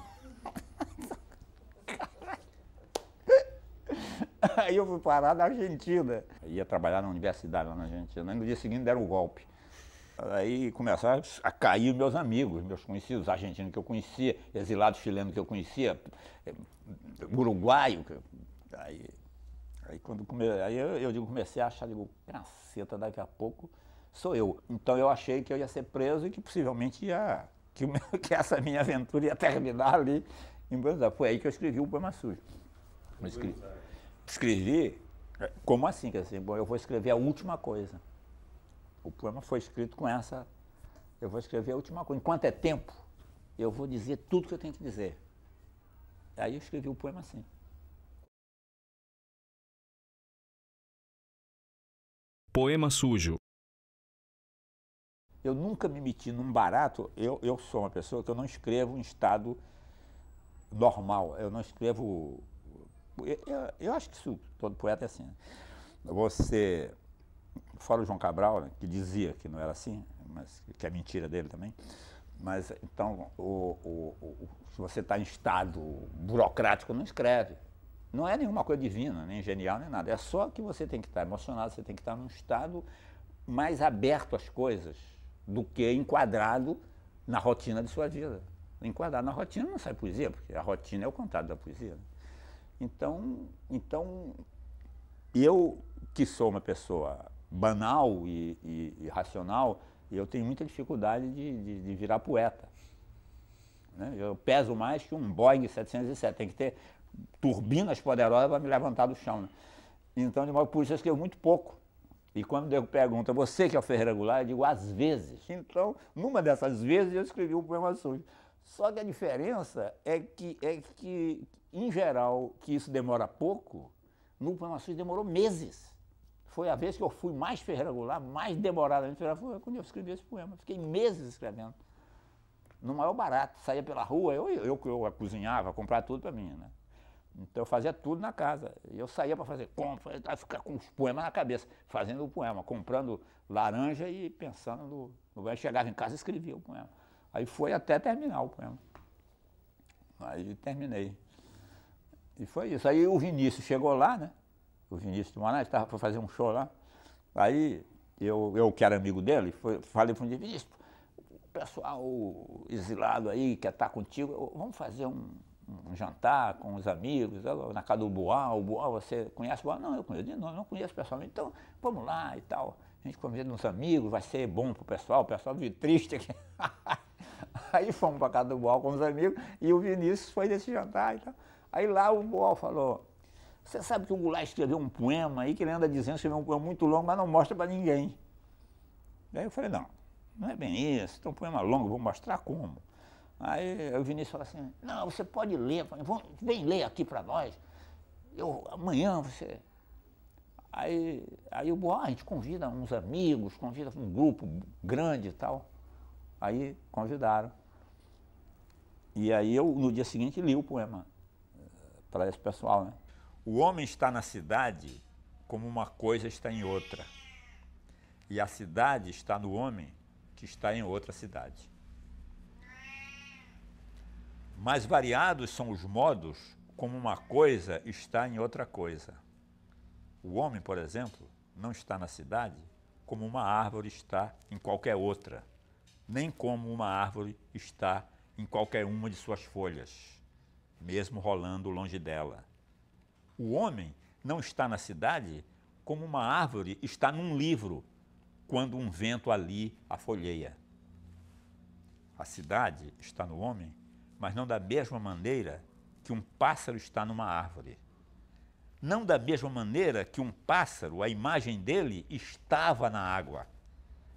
Aí eu fui parar na Argentina. Eu ia trabalhar na universidade lá na Argentina. Aí no dia seguinte deram o golpe. Aí começaram a cair meus amigos, meus conhecidos, argentinos que eu conhecia, exilados chilenos que eu conhecia, uruguaio. Aí eu comecei a achar, digo, caceta, daqui a pouco sou eu. Então eu achei que eu ia ser preso e que possivelmente que essa minha aventura ia terminar ali em Buenos Aires. Foi aí que eu escrevi o Poema Sujo. Escrevi, como assim? Quer dizer, bom, eu vou escrever a última coisa. O poema foi escrito com essa, eu vou escrever a última coisa. Enquanto é tempo, eu vou dizer tudo que eu tenho que dizer. Aí eu escrevi o poema assim. Poema Sujo. Eu nunca me meti num barato, eu sou uma pessoa que eu não escrevo em estado normal, eu não escrevo... Eu acho que isso, todo poeta é assim. Né? Você... Fora o João Cabral, né, que dizia que não era assim, mas que é mentira dele também. Mas, então, se você está em estado burocrático, não escreve. Não é nenhuma coisa divina, nem genial, nem nada. É só que você tem que estar emocionado, você tem que estar num estado mais aberto às coisas do que enquadrado na rotina de sua vida. Enquadrado na rotina não sai poesia, porque a rotina é o contrário da poesia. Né? Então, eu, que sou uma pessoa banal e racional, eu tenho muita dificuldade de virar poeta. Né? Eu peso mais que um Boeing 707, tem que ter turbinas poderosas para me levantar do chão. Né? Então, de modo por isso eu escrevo muito pouco. E quando eu pergunto, você que é o Ferreira Goulart, eu digo, às vezes. Então, numa dessas vezes, eu escrevi um Poema Sujo. Só que a diferença é que, em geral, que isso demora pouco, no Poema Sujo demorou meses. Foi a vez que eu fui mais Ferreira Goulart, mais demoradamente Ferreira Goulart, foi quando eu escrevi esse poema. Fiquei meses escrevendo. No maior barato, saía pela rua, eu cozinhava, comprava tudo para mim, né? Então eu fazia tudo na casa. Eu saía para fazer compra, ficar com os poemas na cabeça, fazendo o poema, comprando laranja e pensando no poema. Chegava em casa e escrevia o poema. Aí foi até terminar o poema. Aí terminei. E foi isso. Aí o Vinícius chegou lá, né? O Vinícius de Manaus foi fazer um show lá. Aí eu que era amigo dele, falei para o Vinícius, o pessoal exilado aí quer estar contigo, vamos fazer um jantar com os amigos, na casa do Boal. O Boal, você conhece o Boal? Não, eu conheço, não conheço pessoalmente, então vamos lá e tal. A gente convida uns amigos, vai ser bom pro pessoal, o pessoal vive triste aqui. Aí fomos para casa do Boal com os amigos e o Vinícius foi desse jantar e tal. Aí lá o Boal falou, você sabe que o Goulart escreveu um poema aí, que ele anda dizendo que escreveu um poema muito longo, mas não mostra para ninguém. Daí eu falei, não é bem isso, é um poema longo, vou mostrar como. Aí o Vinícius falou assim, não, você pode ler, vem ler aqui para nós, amanhã você... Aí o Boal, a gente convida uns amigos, convida um grupo grande e tal. Aí convidaram. E aí eu, no dia seguinte, li o poema para esse pessoal, né? O homem está na cidade como uma coisa está em outra. E a cidade está no homem que está em outra cidade. Mais variados são os modos como uma coisa está em outra coisa. O homem, por exemplo, não está na cidade como uma árvore está em qualquer outra, nem como uma árvore está em qualquer uma de suas folhas, mesmo rolando longe dela. O homem não está na cidade como uma árvore está num livro, quando um vento ali a folheia. A cidade está no homem, mas não da mesma maneira que um pássaro está numa árvore. Não da mesma maneira que um pássaro, a imagem dele, estava na água.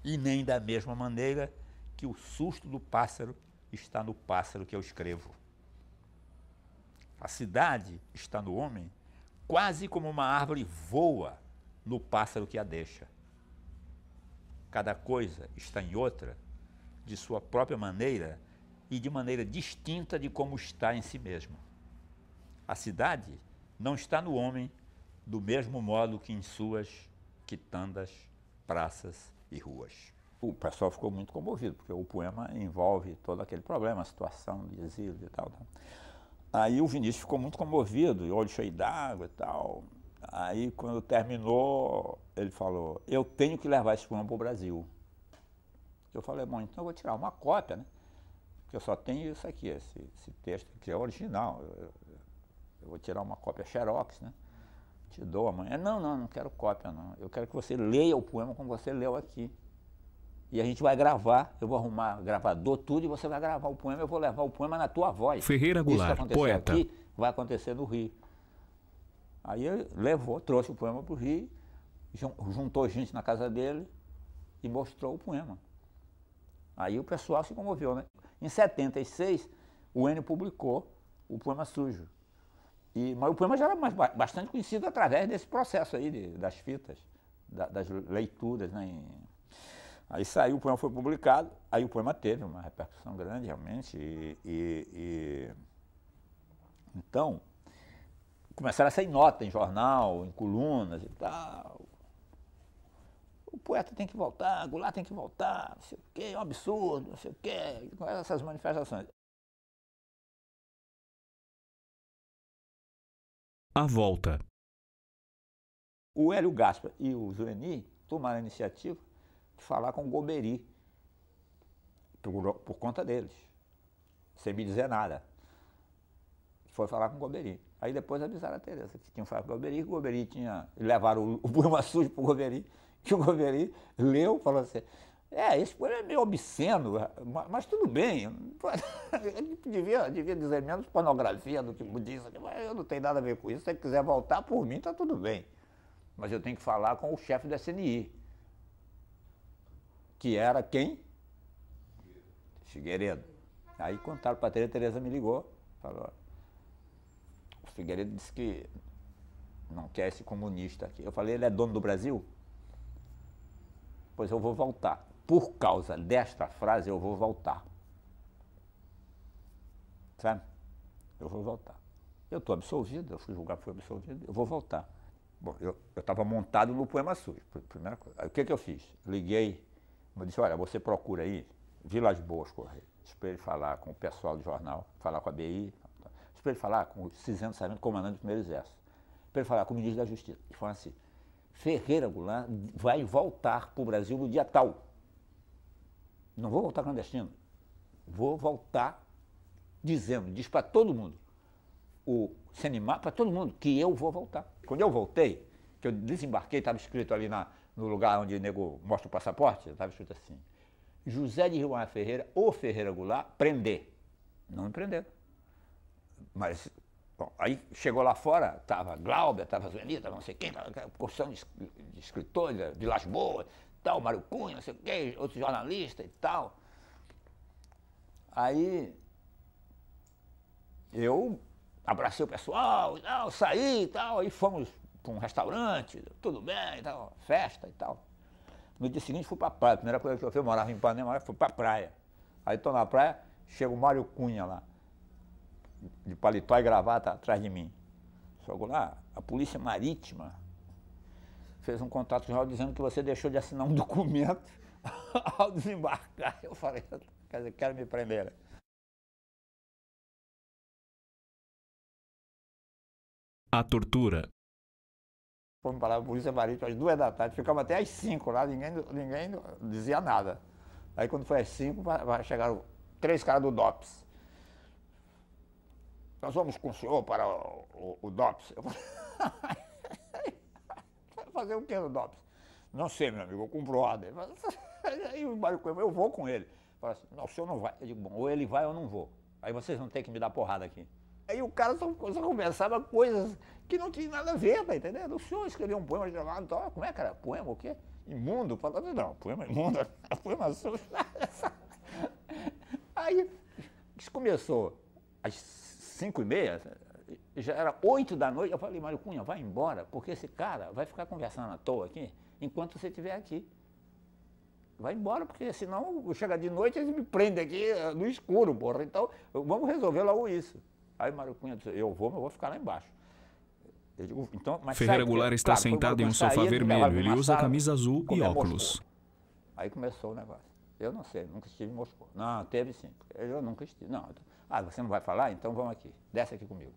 E nem da mesma maneira que o susto do pássaro está no pássaro que eu escrevo. A cidade está no homem, quase como uma árvore voa no pássaro que a deixa. Cada coisa está em outra, de sua própria maneira e de maneira distinta de como está em si mesmo. A cidade não está no homem do mesmo modo que em suas quitandas, praças e ruas. O pessoal ficou muito comovido, porque o poema envolve todo aquele problema, a situação de exílio e tal. Aí o Vinícius ficou muito comovido, olho cheio d'água e tal. Aí, quando terminou, ele falou, eu tenho que levar esse poema para o Brasil. Eu falei, bom, então eu vou tirar uma cópia, né? Porque eu só tenho isso aqui, esse texto que é original. Eu vou tirar uma cópia xerox, né? Te dou amanhã. Não quero cópia, não. Eu quero que você leia o poema como você leu aqui. E a gente vai gravar, eu vou arrumar gravador, tudo, e você vai gravar o poema, eu vou levar o poema na tua voz. Ferreira Goulart, isso que aconteceu poeta. Aqui, vai acontecer no Rio. Aí ele levou, trouxe o poema para o Rio, juntou gente na casa dele e mostrou o poema. Aí o pessoal se comoveu, né? Em 76, o Enio publicou o Poema Sujo. Mas o poema já era bastante conhecido através desse processo aí, das fitas, das leituras, né? Aí saiu, o poema foi publicado, aí o poema teve uma repercussão grande, realmente, então, começaram a sair nota em jornal, em colunas e tal. O poeta tem que voltar, Goulart tem que voltar, não sei o quê, é um absurdo, não sei o quê, com essas manifestações. A volta. O Hélio Gaspar e o Zueni tomaram a iniciativa de falar com o Golbery, por conta deles, sem me dizer nada. Foi falar com o Golbery. Aí depois avisaram a Tereza que tinham falado com o Golbery, que o Golbery tinha... Levaram o poema sujo para o Golbery, que o Golbery leu e falou assim, esse poema é meio obsceno, mas tudo bem, ele devia dizer menos pornografia do que budista, mas eu não tenho nada a ver com isso, se ele quiser voltar por mim, está tudo bem. Mas eu tenho que falar com o chefe da SNI, que era quem? Figueiredo. Aí contaram para a Tereza me ligou, falou, o Figueiredo disse que não quer esse comunista aqui. Eu falei, ele é dono do Brasil? Pois eu vou voltar. Por causa desta frase, eu vou voltar. Sabe? Eu vou voltar. eu estou absolvido, eu fui julgado, fui absolvido, eu vou voltar. Bom, eu estava montado no Poema Sujo, primeira coisa. Aí o que eu fiz? Liguei, eu disse, olha, você procura aí, Vilas Boas Correia, para ele falar com o pessoal do jornal, falar com a BI, para ele falar com o Cisendo Sarmento, comandante do primeiro exército, para ele falar com o ministro da Justiça. E falou assim, Ferreira Goulart vai voltar para o Brasil no dia tal. Não vou voltar clandestino, vou voltar dizendo, diz para todo mundo, o Senimar, para todo mundo, que eu vou voltar. Quando eu voltei, que eu desembarquei, estava escrito ali no lugar onde o nego mostra o passaporte, estava escrito assim, José de Ribamar Ferreira ou Ferreira Goulart, prender. Não me prenderam. Mas, bom, aí chegou lá fora, estava Glauber, estava Zueni, estava não sei quem, estava porção de escritores, de Las Boas, tal, Mário Cunha, não sei o quê, outros jornalistas e tal. Aí eu abracei o pessoal e tal, saí e tal, aí fomos para um restaurante, tudo bem e tal, festa e tal. No dia seguinte fui para a praia, a primeira coisa que eu fiz, eu morava em Ipanema, fui para a praia. Aí estou na praia, chega o Mário Cunha lá, de paletó e gravata atrás de mim. Chegou lá, a Polícia Marítima fez um contato jornal dizendo que você deixou de assinar um documento ao desembarcar. Eu falei, quer dizer, quero me prender. A tortura. Fomos para a Polícia Marítima às 2 da tarde, ficamos até às 5 lá, ninguém dizia nada. Aí quando foi às 5, chegaram 3 caras do DOPS. Nós vamos com o senhor para o DOPS. Eu falei, fazer o que no DOPS? Não sei, meu amigo, eu cumpro ordem. Aí o Mário Cunha, eu vou com ele. Fala assim, não, o senhor não vai. Eu digo, bom, ou ele vai ou eu não vou. Aí vocês vão ter que me dar porrada aqui. Aí o cara só conversava coisas que não tinham nada a ver, tá entendendo? O senhor escreveu um poema de lá, então, como é que era? Poema o quê? Imundo? Falando, não, poema imundo, poema sujo. Aí isso começou às 5h30, já era 8 da noite, eu falei, Mário Cunha, vai embora, porque esse cara vai ficar conversando à toa aqui, enquanto você estiver aqui. Vai embora, porque senão chega de noite e eles me prendem aqui no escuro, porra. Então, vamos resolver logo isso. Aí Mário Cunha disse, eu vou ficar lá embaixo. Eu digo, então, mas Ferreira Goulart está sentado em um sofá vermelho, ele usa camisa azul e óculos. Aí começou o negócio. Eu não sei, nunca estive em Moscou. Não, teve sim. Eu nunca estive. Não. Ah, você não vai falar? Então vamos aqui. Desce aqui comigo.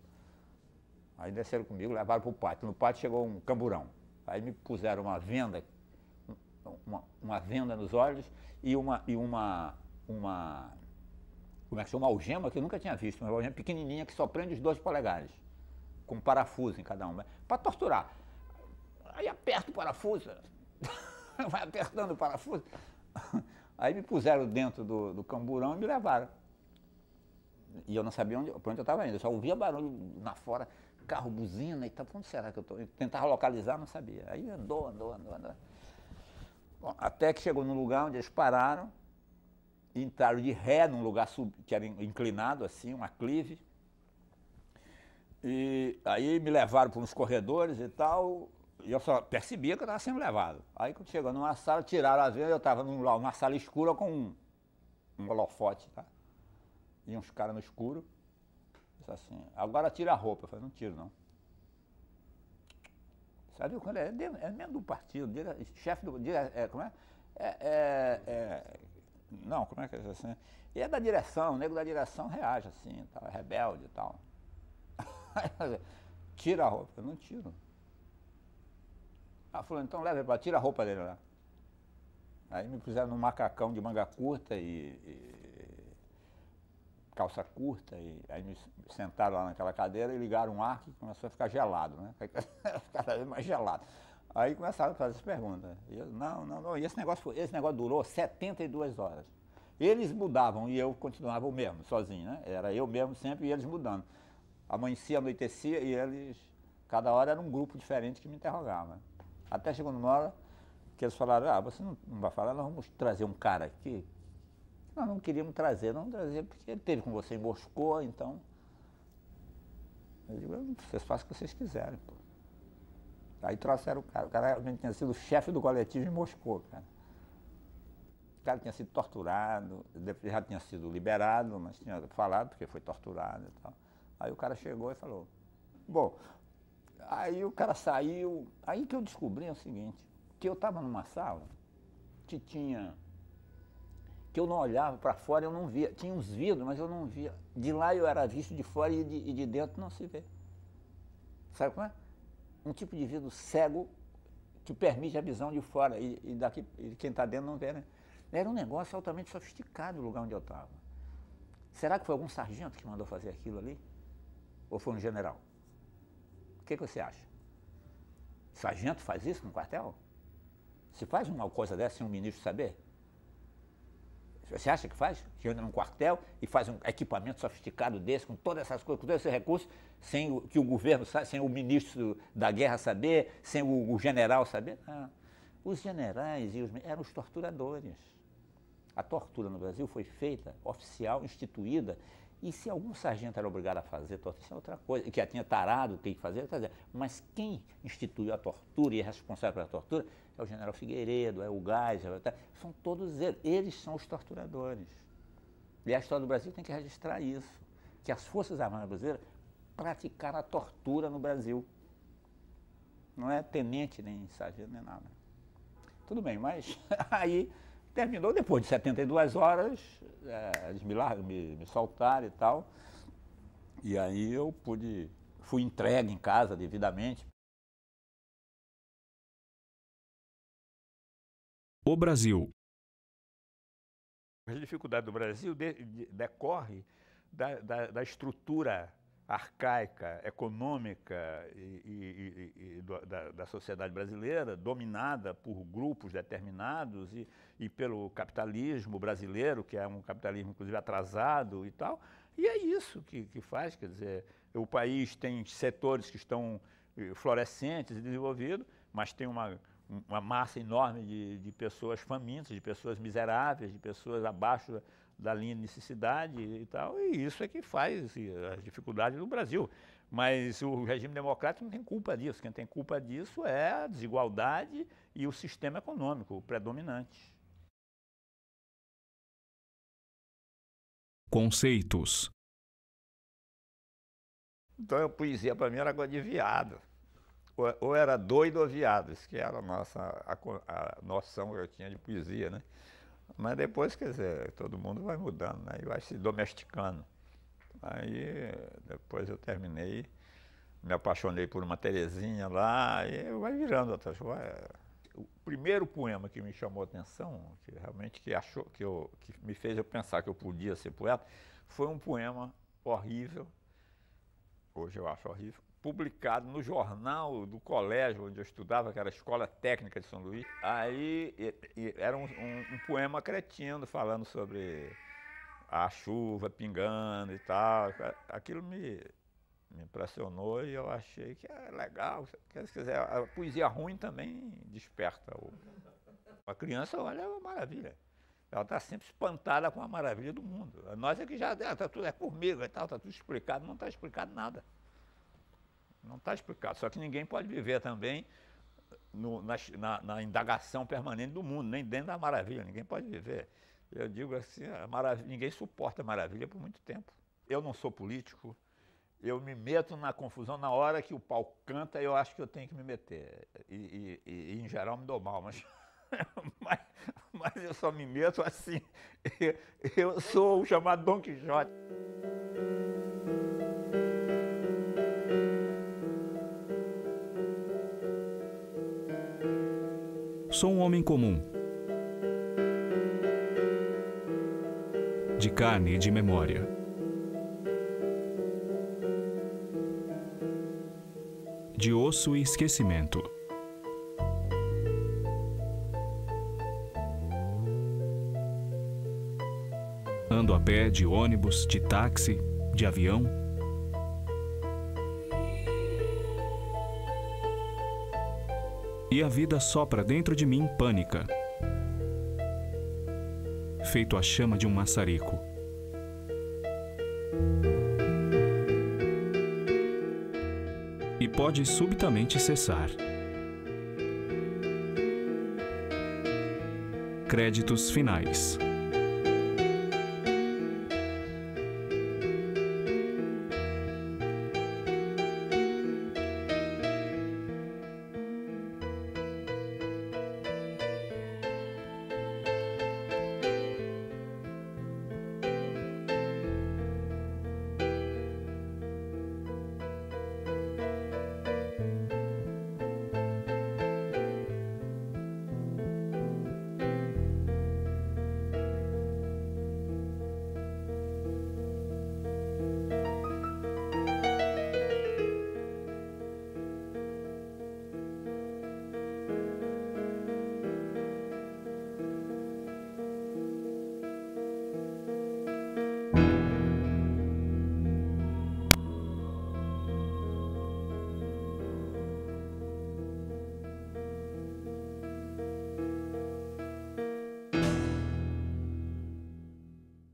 Aí desceram comigo, levaram para o pátio. No pátio chegou um camburão. Aí me puseram uma venda nos olhos e uma como é que chama? Uma algema que eu nunca tinha visto. Uma algema pequenininha que só prende os 2 polegares. Com parafuso em cada uma. Para torturar. Aí aperta o parafuso. Vai apertando o parafuso. Aí me puseram dentro do camburão e me levaram. E eu não sabia onde eu estava indo, eu só ouvia barulho lá fora, carro, buzina e tal. Onde será que eu estou? Tentava localizar, não sabia. Aí andou. Bom, até que chegou num lugar onde eles pararam, entraram de ré num lugar que era inclinado, assim, um aclive. E aí me levaram por uns corredores e tal, e eu só percebia que eu estava sendo levado. Aí quando chegou numa sala, tiraram a venda, eu estava numa sala escura com um holofote, tá? E uns caras no escuro, disse assim, agora tira a roupa. Eu falei, não tiro não. Sabe quando é mesmo do partido, chefe do, como é? Não, como é que é assim? E é da direção, o nego da direção reage assim, tá, rebelde e tal. Tira a roupa. Eu não tiro. Ela falou, então leva para tira a roupa dele lá. Aí me puseram num macacão de manga curta e calça curta, e aí me sentaram lá naquela cadeira e ligaram um ar que começou a ficar gelado, né? Cada vez mais gelado. Aí começaram a fazer as perguntas. E eu, não, e esse negócio durou 72 horas. Eles mudavam e eu continuava o mesmo, sozinho, né? Era eu mesmo sempre e eles mudando. Amanhecia, anoitecia e eles, cada hora era um grupo diferente que me interrogava. Até chegou numa hora que eles falaram, você não vai falar, nós vamos trazer um cara aqui. Nós não queríamos trazer, porque ele esteve com você em Moscou, então. Eu digo, vocês façam o que vocês quiserem, pô. Aí trouxeram o cara realmente tinha sido o chefe do coletivo em Moscou, cara. O cara tinha sido torturado, já tinha sido liberado, mas tinha falado porque foi torturado e tal. Aí o cara chegou e falou, Bom, aí o cara saiu, aí que eu descobri o seguinte, que eu estava numa sala que eu não olhava para fora, eu não via, tinha uns vidros, mas eu não via. De lá eu era visto de fora e de dentro não se vê. Sabe como é? Um tipo de vidro cego que permite a visão de fora e daqui e quem está dentro não vê, né? Era um negócio altamente sofisticado o lugar onde eu estava. Será que foi algum sargento que mandou fazer aquilo ali? Ou foi um general? O que você acha? Sargento faz isso no quartel? Se faz uma coisa dessa sem um ministro saber? Você acha que faz? Que entra num quartel e faz um equipamento sofisticado desse, com todas essas coisas, com todos esses recursos, sem que o governo sabe, sem o ministro da guerra saber, sem o general saber? Ah, os generais eram os torturadores. A tortura no Brasil foi feita, oficial, instituída, e se algum sargento era obrigado a fazer tortura, isso é outra coisa, que já tinha tarado, tem que fazer, mas quem instituiu a tortura e é responsável pela tortura é o general Figueiredo, é o Geisel, são todos eles são os torturadores. E a história do Brasil tem que registrar isso, que as Forças Armadas Brasileiras praticaram a tortura no Brasil. Não é tenente, nem sargento, nem nada. Tudo bem, mas aí terminou depois de 72 horas, eles me soltaram e tal, e aí eu fui entregue em casa devidamente. O Brasil. A dificuldade do Brasil decorre da estrutura arcaica, econômica da sociedade brasileira, dominada por grupos determinados e pelo capitalismo brasileiro, que é um capitalismo, inclusive, atrasado e tal. E é isso que faz, quer dizer, o país tem setores que estão florescentes e desenvolvidos, mas tem uma massa enorme de pessoas famintas, de pessoas miseráveis, de pessoas abaixo da linha de necessidade e tal, e isso é que faz as dificuldades do Brasil. Mas o regime democrático não tem culpa disso. Quem tem culpa disso é a desigualdade e o sistema econômico predominante. Conceitos. Então a poesia para mim era coisa de viado. Ou era doido ou viado, isso que era a noção que eu tinha de poesia, né? Mas depois, quer dizer, todo mundo vai mudando, né? E vai se domesticando. Aí, depois eu terminei, me apaixonei por uma Terezinha lá, e vai virando outras coisas. O primeiro poema que me chamou a atenção, que realmente que me fez eu pensar que eu podia ser poeta, foi um poema horrível, hoje eu acho horrível, publicado no jornal do colégio onde eu estudava, que era a Escola Técnica de São Luís. Aí era um poema cretino, falando sobre a chuva pingando e tal. Aquilo me impressionou e eu achei que é legal. Quer dizer, a poesia ruim também desperta. A criança, olha, é uma maravilha. Ela está sempre espantada com a maravilha do mundo. Nós é que já tá tudo é comigo e tal, está tudo explicado, não está explicado nada. Não está explicado, só que ninguém pode viver também na indagação permanente do mundo, nem dentro da maravilha, ninguém pode viver. Eu digo assim, ninguém suporta a maravilha por muito tempo. Eu não sou político, eu me meto na confusão na hora que o pau canta, eu acho que eu tenho que me meter. E em geral me dou mal, mas eu só me meto assim. Eu sou o chamado Dom Quixote. Sou um homem comum, de carne e de memória. De osso e esquecimento. Ando a pé, de ônibus, de táxi, de avião. E a vida sopra dentro de mim pânica, feito a chama de um maçarico. E pode subitamente cessar. Créditos finais.